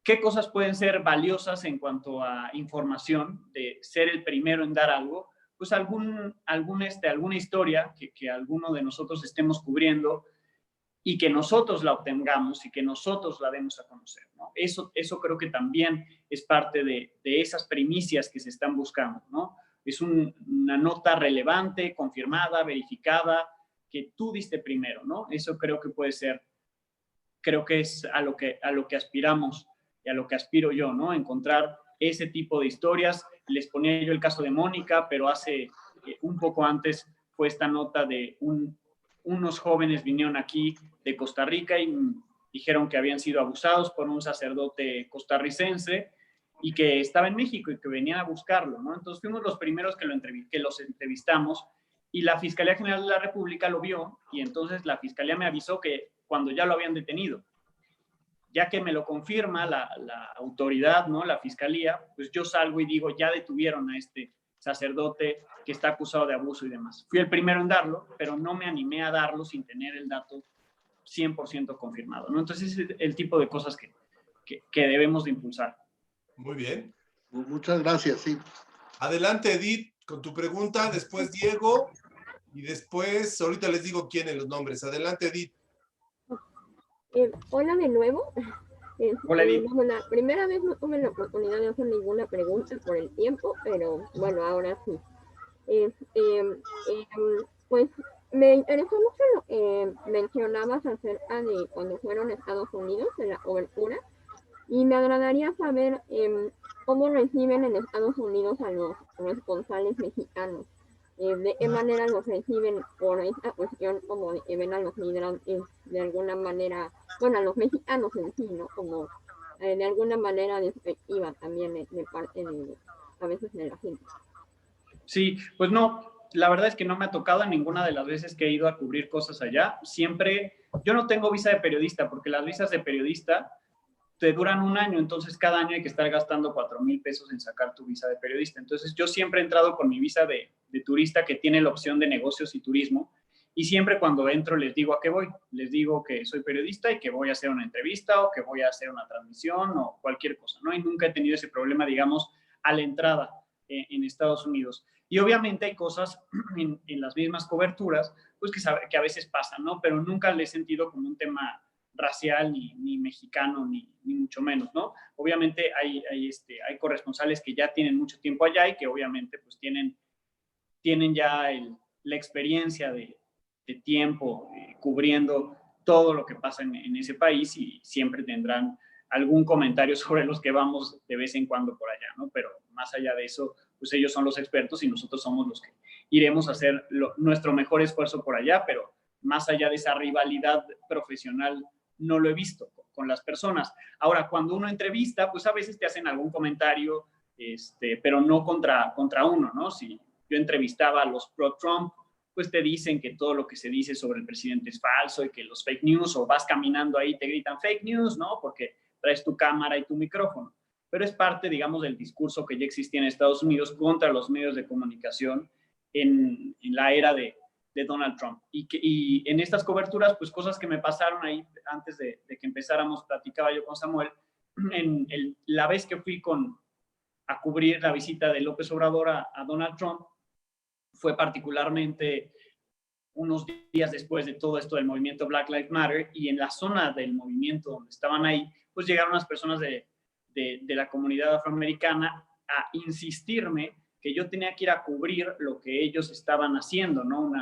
[SPEAKER 2] ¿Qué cosas pueden ser valiosas en cuanto a información de ser el primero en dar algo? Pues alguna historia que alguno de nosotros estemos cubriendo y que nosotros la obtengamos y que nosotros la demos a conocer, ¿no? Eso creo que también es parte de esas primicias que se están buscando, ¿no? Es una nota relevante, confirmada, verificada, que tú diste primero, ¿no? Eso creo que puede ser, creo que es a lo que aspiramos y a lo que aspiro yo, ¿no? Encontrar ese tipo de historias. Les ponía yo el caso de Mónica, pero hace un poco antes fue esta nota de unos jóvenes vinieron aquí de Costa Rica y dijeron que habían sido abusados por un sacerdote costarricense y que estaba en México y que venían a buscarlo, ¿no? Entonces fuimos los primeros que los entrevistamos y la Fiscalía General de la República lo vio y entonces la Fiscalía me avisó que cuando ya lo habían detenido. Ya que me lo confirma la autoridad, ¿no? La Fiscalía, pues yo salgo y digo, ya detuvieron a este sacerdote que está acusado de abuso y demás. Fui el primero en darlo, pero no me animé a darlo sin tener el dato 100% confirmado, ¿no? Entonces es el tipo de cosas que debemos de impulsar.
[SPEAKER 1] Muy bien.
[SPEAKER 4] Muchas gracias, sí.
[SPEAKER 1] Adelante, Edith, con tu pregunta, después Diego, y después, ahorita les digo quiénes los nombres. Adelante, Edith.
[SPEAKER 3] Hola de nuevo.
[SPEAKER 2] Hola, Edith.
[SPEAKER 3] La primera vez no tuve la oportunidad de hacer ninguna pregunta por el tiempo, pero bueno, ahora sí. Pues me interesó mucho lo que mencionabas acerca de cuando fueron a Estados Unidos en la cobertura, y me agradaría saber cómo reciben en Estados Unidos a los corresponsales mexicanos. De qué manera los reciben por esta cuestión, como de que ven a los migrantes de alguna manera, bueno, a los mexicanos en sí, ¿no? Como de alguna manera despectiva también de parte de, a veces, de la gente.
[SPEAKER 2] Sí, pues no, la verdad es que no me ha tocado en ninguna de las veces que he ido a cubrir cosas allá. Siempre, yo no tengo visa de periodista, porque las visas de periodista te duran un año, entonces cada año hay que estar gastando 4,000 pesos en sacar tu visa de periodista. Entonces yo siempre he entrado con mi visa de turista, que tiene la opción de negocios y turismo, y siempre cuando entro les digo a qué voy. Les digo que soy periodista y que voy a hacer una entrevista o que voy a hacer una transmisión o cualquier cosa, ¿no? Y nunca he tenido ese problema, digamos, a la entrada en Estados Unidos. Y obviamente hay cosas en las mismas coberturas, pues que a veces pasan, ¿no? Pero nunca le he sentido como un tema racial, ni mexicano, ni mucho menos, ¿no? Obviamente hay corresponsales que ya tienen mucho tiempo allá y que obviamente pues tienen ya la experiencia de tiempo cubriendo todo lo que pasa en ese país, y siempre tendrán algún comentario sobre los que vamos de vez en cuando por allá, ¿no? Pero más allá de eso, pues ellos son los expertos y nosotros somos los que iremos a hacer nuestro mejor esfuerzo por allá, pero más allá de esa rivalidad profesional no lo he visto con las personas. Ahora, cuando uno entrevista, pues a veces te hacen algún comentario, pero no contra uno, ¿no? Si yo entrevistaba a los pro-Trump, pues te dicen que todo lo que se dice sobre el presidente es falso y que los fake news, o vas caminando ahí y te gritan fake news, ¿no? Porque traes tu cámara y tu micrófono. Pero es parte, digamos, del discurso que ya existía en Estados Unidos contra los medios de comunicación en la era de Donald Trump. Y en estas coberturas, pues cosas que me pasaron ahí antes de que empezáramos, platicaba yo con Samuel, la vez que fui a cubrir la visita de López Obrador a Donald Trump, fue particularmente unos días después de todo esto del movimiento Black Lives Matter, y en la zona del movimiento donde estaban ahí, pues llegaron las personas de la comunidad afroamericana a insistirme que yo tenía que ir a cubrir lo que ellos estaban haciendo, ¿no?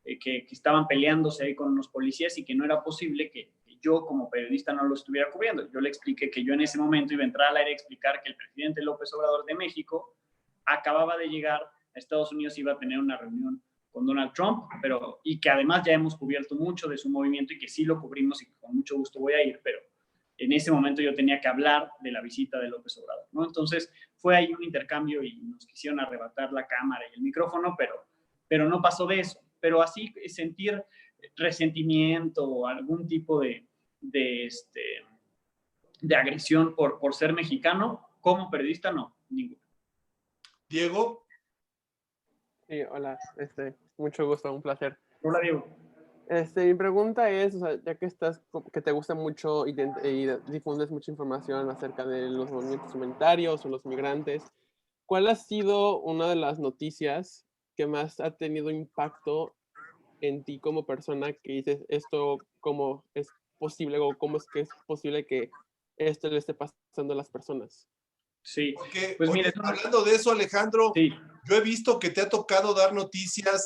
[SPEAKER 2] Que estaban peleándose ahí con unos policías y que no era posible que yo como periodista no lo estuviera cubriendo. Yo le expliqué que yo en ese momento iba a entrar al aire a explicar que el presidente López Obrador de México acababa de llegar a Estados Unidos, iba a tener una reunión con Donald Trump, y que además ya hemos cubierto mucho de su movimiento y que sí lo cubrimos y que con mucho gusto voy a ir, pero en ese momento yo tenía que hablar de la visita de López Obrador, ¿no? Entonces fue ahí un intercambio y nos quisieron arrebatar la cámara y el micrófono, pero no pasó de eso. Pero así sentir resentimiento o algún tipo de agresión por ser mexicano, como periodista, no, ninguno.
[SPEAKER 1] Diego.
[SPEAKER 5] Sí, hola, mucho gusto, un placer.
[SPEAKER 2] Hola, Diego.
[SPEAKER 5] Mi pregunta es, o sea, ya que te gusta mucho y difundes mucha información acerca de los movimientos humanitarios o los migrantes, ¿cuál ha sido una de las noticias que más ha tenido impacto en ti como persona, que dices, esto cómo es posible o cómo es que es posible que esto le esté pasando a las personas?
[SPEAKER 2] Sí,
[SPEAKER 1] Porque,
[SPEAKER 2] pues mire,
[SPEAKER 1] hablando de eso, Alejandro,
[SPEAKER 2] sí.
[SPEAKER 1] Yo he visto que te ha tocado dar noticias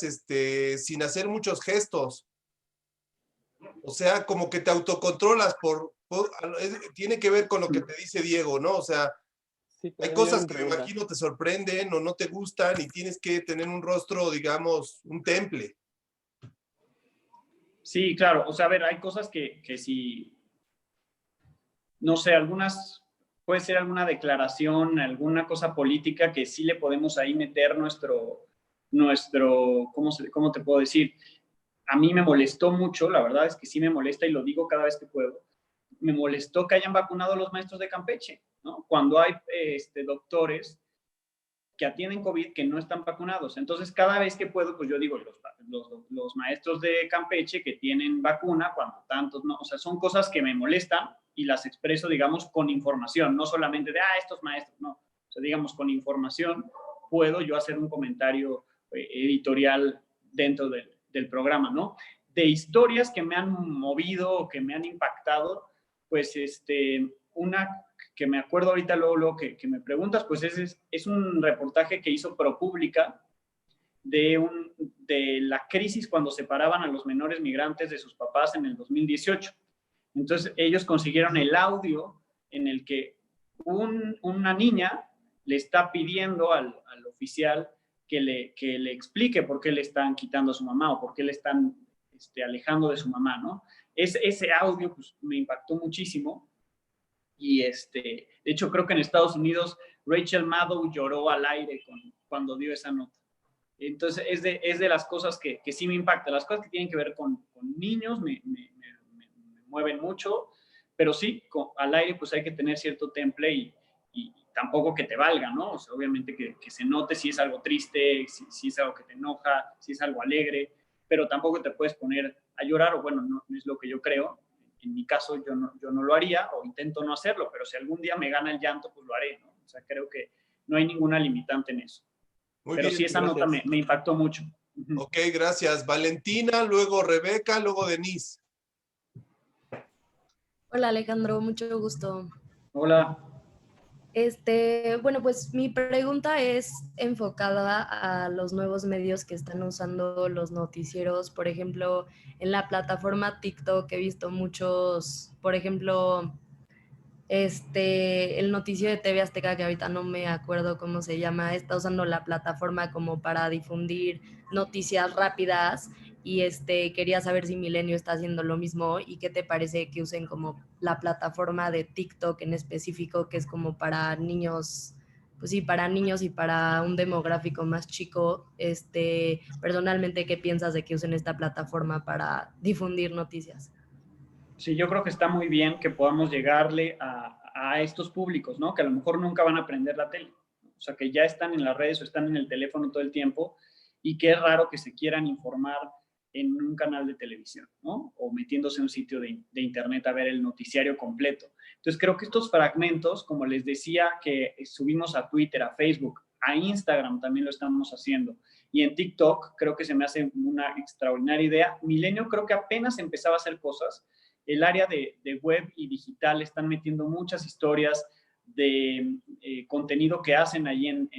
[SPEAKER 1] sin hacer muchos gestos. O sea, como que te autocontrolas tiene que ver con lo que te dice Diego, ¿no? O sea,
[SPEAKER 5] sí,
[SPEAKER 1] hay cosas que me imagino te sorprenden o no te gustan y tienes que tener un rostro, digamos, un temple.
[SPEAKER 2] Sí, claro. O sea, a ver, hay cosas que si no sé, puede ser alguna declaración, alguna cosa política que sí le podemos ahí meter ¿cómo te puedo decir? A mí me molestó mucho, la verdad es que sí me molesta y lo digo cada vez que puedo. Me molestó que hayan vacunado a los maestros de Campeche, ¿no? Cuando hay doctores que atienden COVID que no están vacunados. Entonces, cada vez que puedo, pues yo digo, los maestros de Campeche que tienen vacuna, cuando tantos no, o sea, son cosas que me molestan y las expreso, digamos, con información, no solamente de, estos maestros, no. O sea, digamos, con información puedo yo hacer un comentario editorial dentro del programa, ¿no? De historias que me han movido o que me han impactado, pues una que me acuerdo ahorita luego que me preguntas, pues es un reportaje que hizo ProPublica de la crisis cuando separaban a los menores migrantes de sus papás en el 2018. Entonces ellos consiguieron el audio en el que una niña le está pidiendo al oficial que le explique por qué le están quitando a su mamá o por qué le están alejando de su mamá, ¿no? Ese audio pues, me impactó muchísimo. Y de hecho creo que en Estados Unidos Rachel Maddow lloró al aire cuando dio esa nota. Entonces es de las cosas que sí me impactan. Las cosas que tienen que ver con niños me mueven mucho, pero sí, al aire pues hay que tener cierto temple y tampoco que te valga, ¿no? O sea, obviamente que se note si es algo triste, si es algo que te enoja, si es algo alegre, pero tampoco te puedes poner a llorar, o bueno, no es lo que yo creo. En mi caso yo no lo haría o intento no hacerlo, pero si algún día me gana el llanto, pues lo haré, ¿no? O sea, creo que no hay ninguna limitante en eso.
[SPEAKER 1] Muy
[SPEAKER 2] pero
[SPEAKER 1] bien,
[SPEAKER 2] sí, esa
[SPEAKER 1] gracias.
[SPEAKER 2] nota me impactó mucho.
[SPEAKER 1] Ok, gracias. Valentina, luego Rebeca, luego Denise.
[SPEAKER 6] Hola Alejandro, mucho gusto.
[SPEAKER 2] Hola.
[SPEAKER 6] Bueno, pues mi pregunta es enfocada a los nuevos medios que están usando los noticieros. Por ejemplo, en la plataforma TikTok he visto muchos, por ejemplo, el noticiero de TV Azteca, que ahorita no me acuerdo cómo se llama, está usando la plataforma como para difundir noticias rápidas y quería saber si Milenio está haciendo lo mismo y qué te parece que usen como la plataforma de TikTok en específico, que es como para niños, pues sí, para niños y para un demográfico más chico. Personalmente, ¿qué piensas de que usen esta plataforma para difundir noticias?
[SPEAKER 2] Sí, yo creo que está muy bien que podamos llegarle a estos públicos, ¿no? Que a lo mejor nunca van a aprender la tele. O sea, que ya están en las redes o están en el teléfono todo el tiempo y que es raro que se quieran informar en un canal de televisión, ¿no? O metiéndose en un sitio de internet a ver el noticiario completo. Entonces, creo que estos fragmentos, como les decía, que subimos a Twitter, a Facebook, a Instagram también lo estamos haciendo. Y en TikTok creo que se me hace una extraordinaria idea. Milenio creo que apenas empezaba a hacer cosas. El área de web y digital están metiendo muchas historias de contenido que hacen ahí en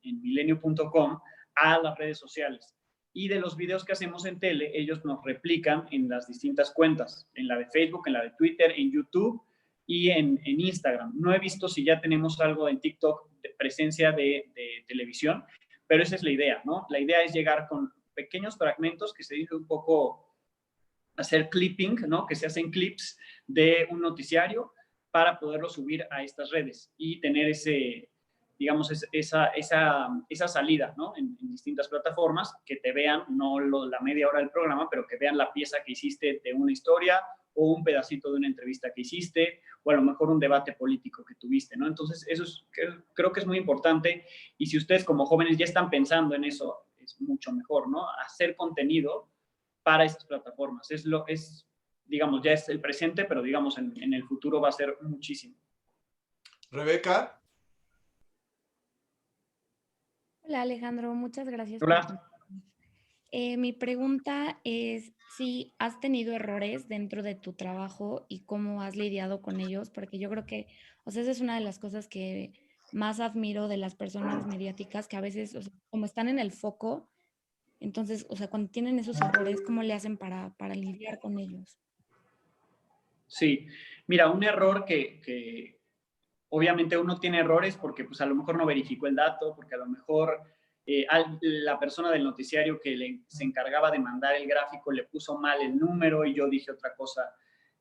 [SPEAKER 2] milenio.com a las redes sociales. Y de los videos que hacemos en tele, ellos nos replican en las distintas cuentas, en la de Facebook, en la de Twitter, en YouTube y en Instagram. No he visto si ya tenemos algo en TikTok de presencia de televisión, pero esa es la idea, ¿no? La idea es llegar con pequeños fragmentos que se dice un poco hacer clipping, ¿no? Que se hacen clips de un noticiario para poderlo subir a estas redes y tener digamos, esa salida, ¿no? En distintas plataformas, que te vean, no la media hora del programa, pero que vean la pieza que hiciste de una historia o un pedacito de una entrevista que hiciste o a lo mejor un debate político que tuviste, ¿no? Entonces, creo que es muy importante y si ustedes como jóvenes ya están pensando en eso, es mucho mejor, ¿no? Hacer contenido para estas plataformas. Digamos, ya es el presente, pero digamos, en el futuro va a ser muchísimo.
[SPEAKER 1] Rebeca.
[SPEAKER 7] Hola Alejandro, muchas gracias.
[SPEAKER 2] Hola.
[SPEAKER 7] Mi pregunta es si has tenido errores dentro de tu trabajo y cómo has lidiado con ellos, porque yo creo que, o sea, esa es una de las cosas que más admiro de las personas mediáticas, que a veces, o sea, como están en el foco, entonces, o sea, cuando tienen esos errores, ¿cómo le hacen para lidiar con ellos?
[SPEAKER 2] Sí, mira, un error que obviamente uno tiene errores porque pues a lo mejor no verificó el dato, porque a lo mejor la persona del noticiario que se encargaba de mandar el gráfico le puso mal el número y yo dije otra cosa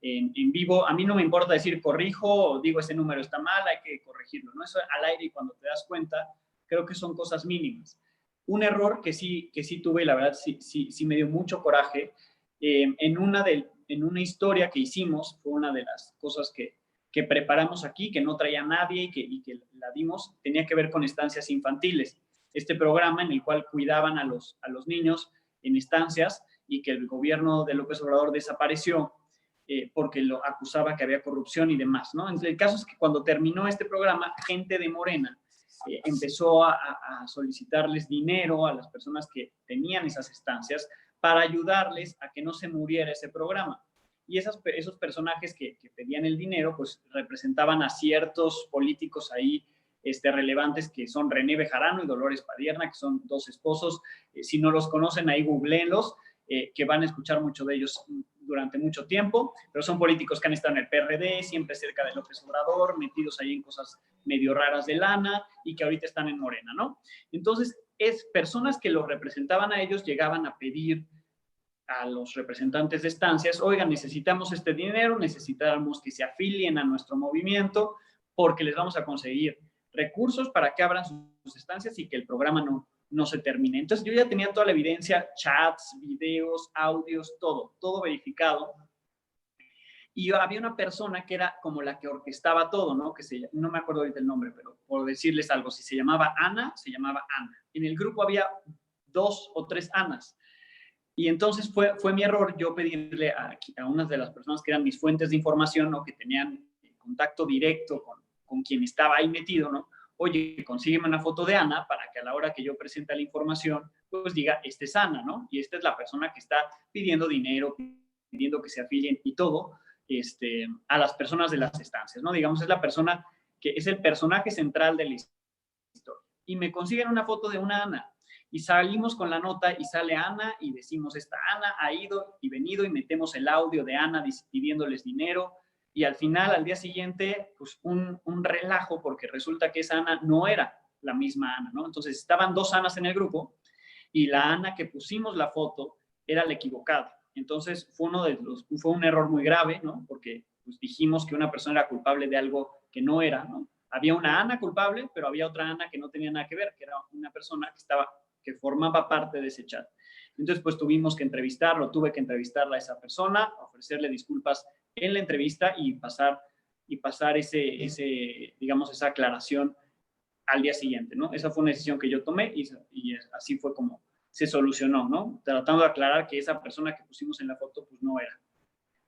[SPEAKER 2] en vivo. A mí no me importa decir corrijo o digo ese número está mal, hay que corregirlo, ¿no? Eso al aire y cuando te das cuenta, creo que son cosas mínimas. Un error que sí tuve, y la verdad sí me dio mucho coraje, en una historia que hicimos, fue una de las cosas que preparamos aquí, que no traía nadie y que la dimos, tenía que ver con estancias infantiles. Este programa en el cual cuidaban a los niños en estancias y que el gobierno de López Obrador desapareció porque lo acusaba que había corrupción y demás, ¿no? Entonces, el caso es que cuando terminó este programa, gente de Morena empezó a solicitarles dinero a las personas que tenían esas estancias para ayudarles a que no se muriera ese programa. Y esos personajes que pedían el dinero, pues representaban a ciertos políticos ahí relevantes que son René Bejarano y Dolores Padierna, que son dos esposos. Si no los conocen, ahí googleenlos, que van a escuchar mucho de ellos durante mucho tiempo, pero son políticos que han estado en el PRD, siempre cerca de López Obrador, metidos ahí en cosas medio raras de lana y que ahorita están en Morena, ¿no? Entonces, personas que los representaban a ellos llegaban a pedir a los representantes de estancias, oigan, necesitamos este dinero, necesitamos que se afilien a nuestro movimiento porque les vamos a conseguir recursos para que abran sus estancias y que el programa no se termine. Entonces yo ya tenía toda la evidencia, chats, videos, audios, todo verificado. Y había una persona que era como la que orquestaba todo, ¿no? No me acuerdo ahorita el nombre, pero por decirles algo, si se llamaba Ana, se llamaba Ana. En el grupo había 2 o 3 Anas. Y entonces fue mi error yo pedirle a unas de las personas que eran mis fuentes de información, ¿no? Que tenían contacto directo con quien estaba ahí metido, ¿no? Oye, consígueme una foto de Ana para que a la hora que yo presente la información, pues diga, esta es Ana, ¿no? Y esta es la persona que está pidiendo dinero, pidiendo que se afilien y todo a las personas de las estancias, ¿no? Digamos, es la persona que es el personaje central de la historia. Y me consiguen una foto de una Ana. Y salimos con la nota y sale Ana y decimos, esta Ana ha ido y venido y metemos el audio de Ana pidiéndoles dinero. Y al final, al día siguiente, pues un relajo porque resulta que esa Ana no era la misma Ana, ¿no? Entonces estaban 2 Anas en el grupo y la Ana que pusimos la foto era la equivocada. Entonces fue un error muy grave, ¿no? Porque pues, dijimos que una persona era culpable de algo que no era, ¿no? Había una Ana culpable, pero había otra Ana que no tenía nada que ver, que era una persona que formaba parte de ese chat. Entonces, pues tuve que entrevistarla a esa persona, ofrecerle disculpas en la entrevista y pasar digamos, esa aclaración al día siguiente, ¿no? Esa fue una decisión que yo tomé y así fue como se solucionó, ¿no? Tratando de aclarar que esa persona que pusimos en la foto, pues no era.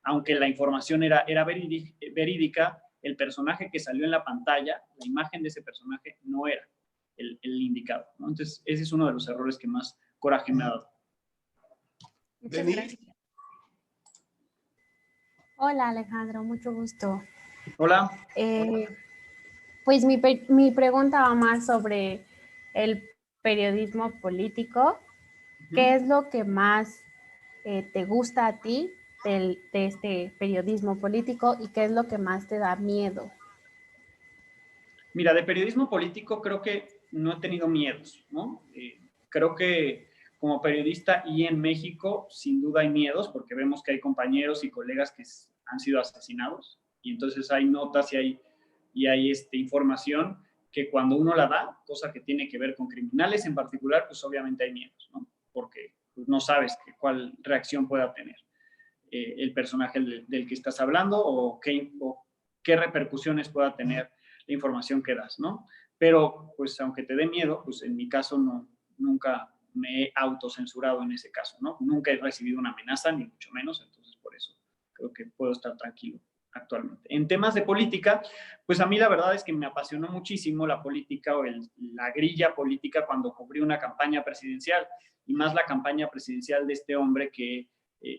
[SPEAKER 2] Aunque la información era verídica, el personaje que salió en la pantalla, la imagen de ese personaje no era el indicado, ¿no? Entonces, ese es uno de los errores que más coraje me ha dado.
[SPEAKER 7] Muchas gracias.
[SPEAKER 8] Hola Alejandro, mucho gusto.
[SPEAKER 2] Hola.
[SPEAKER 8] Pues mi pregunta va más sobre el periodismo político. ¿Qué es lo que más te gusta a ti de este periodismo político y qué es lo que más te da miedo?
[SPEAKER 2] Mira, de periodismo político creo que no he tenido miedos, ¿no? Creo que como periodista y en México sin duda hay miedos porque vemos que hay compañeros y colegas que han sido asesinados y entonces hay notas y hay información que cuando uno la da, cosa que tiene que ver con criminales en particular, pues obviamente hay miedos, ¿no? Porque pues, no sabes cuál reacción pueda tener el personaje del que estás hablando o qué repercusiones pueda tener la información que das, ¿no? Pero, pues, aunque te dé miedo, pues en mi caso nunca me he autocensurado en ese caso, ¿no? Nunca he recibido una amenaza, ni mucho menos, entonces por eso creo que puedo estar tranquilo actualmente. En temas de política, pues a mí la verdad es que me apasionó muchísimo la política o la grilla política cuando cubrí una campaña presidencial, y más la campaña presidencial de este hombre que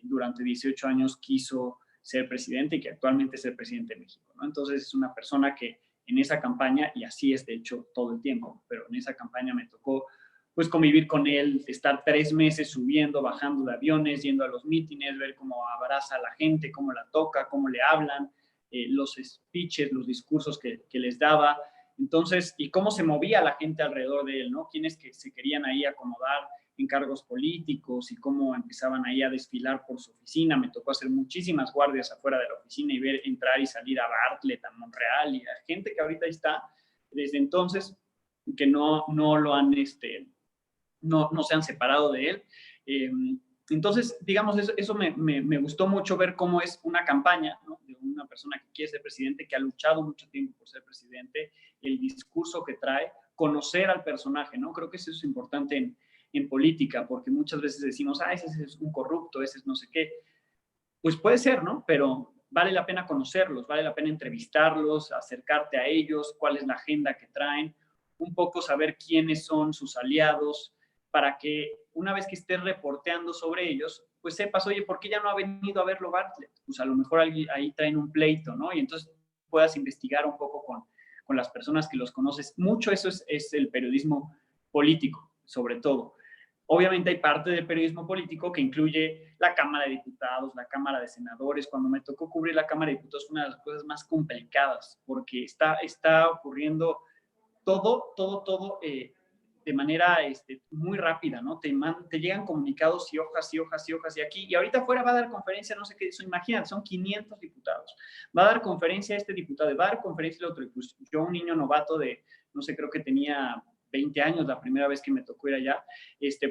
[SPEAKER 2] durante 18 años quiso ser presidente y que actualmente es el presidente de México, ¿no? Entonces es una persona que en esa campaña, y así es de hecho todo el tiempo, pero en esa campaña me tocó pues convivir con él, estar 3 meses subiendo, bajando de aviones, yendo a los mítines, ver cómo abraza a la gente, cómo la toca, cómo le hablan, los speeches, los discursos que les daba, entonces, y cómo se movía la gente alrededor de él, ¿no? Quienes que se querían ahí acomodar en cargos políticos y cómo empezaban ahí a desfilar por su oficina. Me tocó hacer muchísimas guardias afuera de la oficina y ver entrar y salir a Bartlett, a Montreal y a gente que ahorita está desde entonces que no lo han, no se han separado de él. Entonces, digamos, eso me gustó mucho ver cómo es una campaña, ¿no?, de una persona que quiere ser presidente, que ha luchado mucho tiempo por ser presidente, el discurso que trae, conocer al personaje, ¿no? Creo que eso es importante en política, porque muchas veces decimos, ese es un corrupto, ese es no sé qué. Pues puede ser, ¿no? Pero vale la pena conocerlos, vale la pena entrevistarlos, acercarte a ellos, cuál es la agenda que traen, un poco saber quiénes son sus aliados, para que una vez que estés reporteando sobre ellos, pues sepas, oye, ¿por qué ya no ha venido a verlo Bartlett? Pues a lo mejor ahí traen un pleito, ¿no? Y entonces puedas investigar un poco con las personas que los conoces. Mucho eso es el periodismo político, sobre todo. Obviamente hay parte del periodismo político que incluye la Cámara de Diputados, la Cámara de Senadores. Cuando me tocó cubrir la Cámara de Diputados fue una de las cosas más complicadas, porque está ocurriendo todo de manera muy rápida, ¿no? Te llegan comunicados y hojas y hojas y hojas y aquí, y ahorita afuera va a dar conferencia, no sé qué, eso, imagínate, son 500 diputados. Va a dar conferencia este diputado, va a dar conferencia el otro, y pues yo, un niño novato de, no sé, creo que tenía 20 años la primera vez que me tocó ir allá,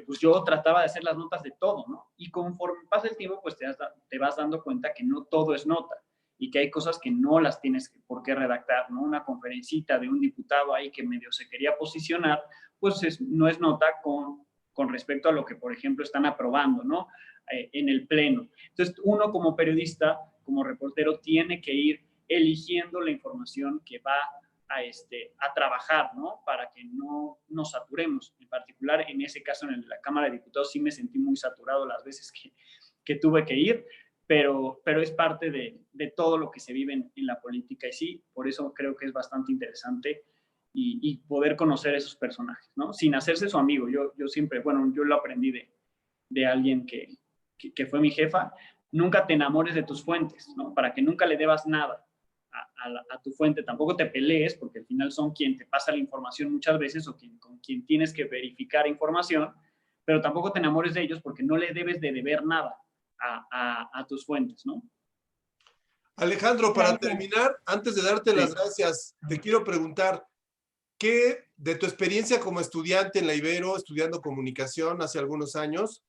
[SPEAKER 2] pues yo trataba de hacer las notas de todo, ¿no? Y conforme pasa el tiempo, pues te vas dando cuenta que no todo es nota y que hay cosas que no las tienes por qué redactar, ¿no? Una conferencita de un diputado ahí que medio se quería posicionar, pues no es nota con respecto a lo que, por ejemplo, están aprobando, ¿no? En el pleno. Entonces, uno como periodista, como reportero, tiene que ir eligiendo la información que va a trabajar, ¿no? Para que no nos saturemos. En particular, en ese caso, en la Cámara de Diputados, sí me sentí muy saturado las veces que tuve que ir, pero es parte de todo lo que se vive en la política, y sí, por eso creo que es bastante interesante y poder conocer esos personajes, ¿no? Sin hacerse su amigo. Yo siempre, bueno, yo lo aprendí de alguien que fue mi jefa. Nunca te enamores de tus fuentes, ¿no? Para que nunca le debas nada a tu fuente. Tampoco te pelees, porque al final son quien te pasa la información muchas veces o con quien tienes que verificar información, pero tampoco te enamores de ellos, porque no le debes de deber nada a tus fuentes, ¿no?
[SPEAKER 1] Alejandro, para terminar, antes de darte las gracias, te quiero preguntar, ¿qué de tu experiencia como estudiante en la Ibero, estudiando comunicación hace algunos años,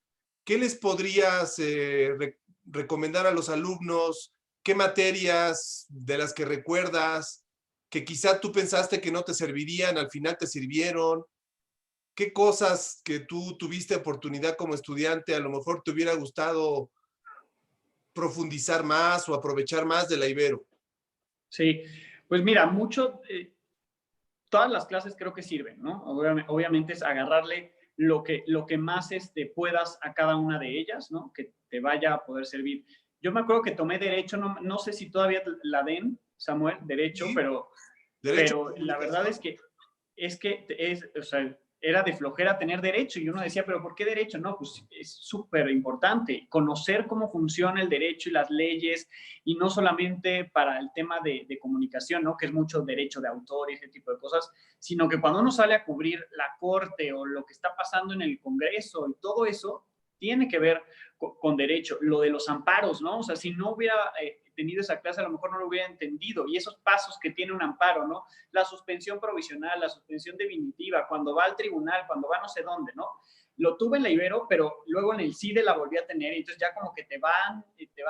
[SPEAKER 1] qué les podrías recomendar a los alumnos? ¿Qué materias de las que recuerdas que quizá tú pensaste que no te servirían, al final te sirvieron? ¿Qué cosas que tú tuviste oportunidad como estudiante a lo mejor te hubiera gustado profundizar más o aprovechar más de la Ibero?
[SPEAKER 2] Sí, pues mira, todas las clases creo que sirven, ¿no? Obviamente es agarrarle lo que más puedas a cada una de ellas, ¿no? Que te vaya a poder servir. Yo me acuerdo que tomé Derecho, no sé si todavía la den, Samuel, Derecho, ¿sí? pero la verdad es que o sea, era de flojera tener Derecho, y uno decía, ¿pero por qué Derecho? No, pues es súper importante conocer cómo funciona el derecho y las leyes, y no solamente para el tema de comunicación, ¿no? Que es mucho derecho de autor y ese tipo de cosas, sino que cuando uno sale a cubrir la corte o lo que está pasando en el Congreso y todo eso, tiene que ver con derecho. Lo de los amparos, ¿no? O sea, si no hubiera tenido esa clase, a lo mejor no lo hubiera entendido. Y esos pasos que tiene un amparo, ¿no? La suspensión provisional, la suspensión definitiva, cuando va al tribunal, cuando va no sé dónde, ¿no? Lo tuve en la Ibero, pero luego en el CIDE la volví a tener, y entonces ya como que te va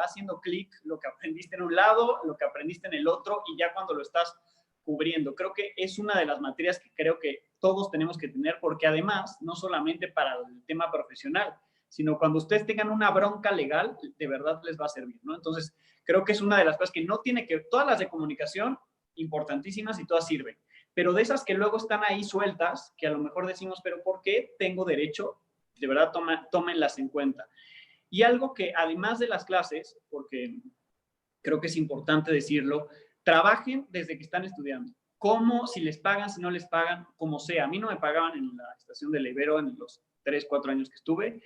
[SPEAKER 2] haciendo clic lo que aprendiste en un lado, lo que aprendiste en el otro, y ya cuando lo estás cubriendo. Creo que es una de las materias que creo que todos tenemos que tener, porque además, no solamente para el tema profesional, sino cuando ustedes tengan una bronca legal, de verdad les va a servir, ¿no? Entonces, creo que es una de las cosas que no tiene que... Todas las de comunicación, importantísimas, y todas sirven. Pero de esas que luego están ahí sueltas, que a lo mejor decimos, ¿pero por qué tengo derecho? De verdad, tómenlas en cuenta. Y algo que, además de las clases, porque creo que es importante decirlo, trabajen desde que están estudiando. ¿Cómo? Si les pagan, si no les pagan, como sea. A mí no me pagaban en la estación de la Ibero en los 3, 4 años que estuve,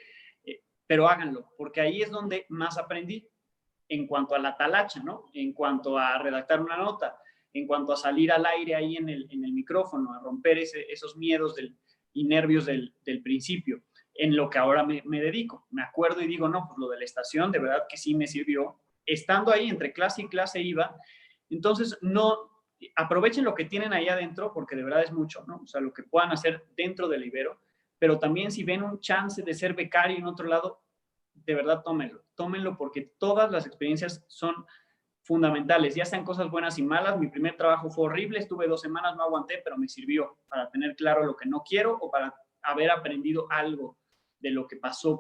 [SPEAKER 2] pero háganlo, porque ahí es donde más aprendí en cuanto a la talacha, ¿no? En cuanto a redactar una nota, en cuanto a salir al aire ahí en el micrófono, a romper esos miedos y nervios del principio. en lo que ahora me dedico. Me acuerdo y digo, no, pues lo de la estación de verdad que sí me sirvió. Estando ahí entre clase y clase iba, entonces no aprovechen lo que tienen ahí adentro porque de verdad es mucho, ¿no? O sea, lo que puedan hacer dentro del Ibero, pero también si ven un chance de ser becario en otro lado, de verdad tómenlo porque todas las experiencias son fundamentales, ya sean cosas buenas y malas. Mi primer trabajo fue horrible, estuve 2 semanas, no aguanté, pero me sirvió para tener claro lo que no quiero o para haber aprendido algo de lo que pasó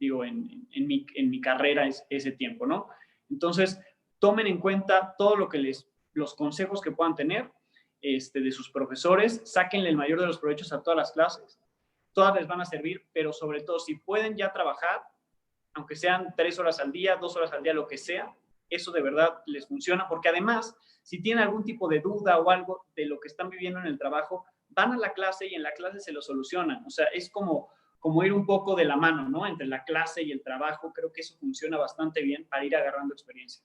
[SPEAKER 2] en mi carrera ese tiempo, ¿no? Entonces, tomen en cuenta todo lo que los consejos que puedan tener de sus profesores, sáquenle el mayor de los provechos a todas las clases, todas les van a servir, pero sobre todo, si pueden ya trabajar, aunque sean 3 horas al día, 2 horas al día, lo que sea, eso de verdad les funciona, porque además, si tienen algún tipo de duda o algo de lo que están viviendo en el trabajo, van a la clase y en la clase se lo solucionan. O sea, es como ir un poco de la mano, ¿no? Entre la clase y el trabajo. Creo que eso funciona bastante bien para ir agarrando experiencia.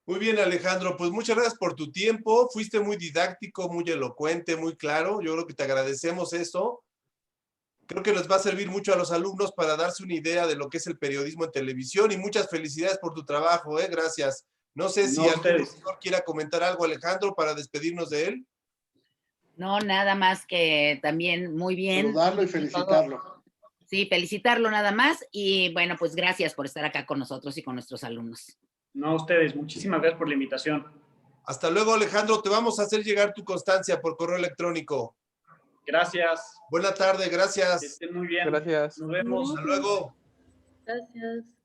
[SPEAKER 1] Muy bien, Alejandro, pues muchas gracias por tu tiempo. Fuiste muy didáctico, muy elocuente, muy claro. Yo creo que te agradecemos eso. Creo que les va a servir mucho a los alumnos para darse una idea de lo que es el periodismo en televisión y muchas felicidades por tu trabajo, ¿eh? Gracias. No sé si algún profesor quiera comentar algo, Alejandro, para despedirnos de él.
[SPEAKER 9] No, nada más que también muy bien.
[SPEAKER 4] Saludarlo y felicitarlo.
[SPEAKER 9] Sí, felicitarlo nada más. Y bueno, pues gracias por estar acá con nosotros y con nuestros alumnos.
[SPEAKER 2] No, a ustedes. Muchísimas gracias por la invitación.
[SPEAKER 1] Hasta luego, Alejandro. Te vamos a hacer llegar tu constancia por correo electrónico.
[SPEAKER 2] Gracias.
[SPEAKER 1] Buena tarde, gracias.
[SPEAKER 2] Que estén muy bien.
[SPEAKER 5] Gracias.
[SPEAKER 2] Nos vemos.
[SPEAKER 1] Hasta luego.
[SPEAKER 6] Gracias.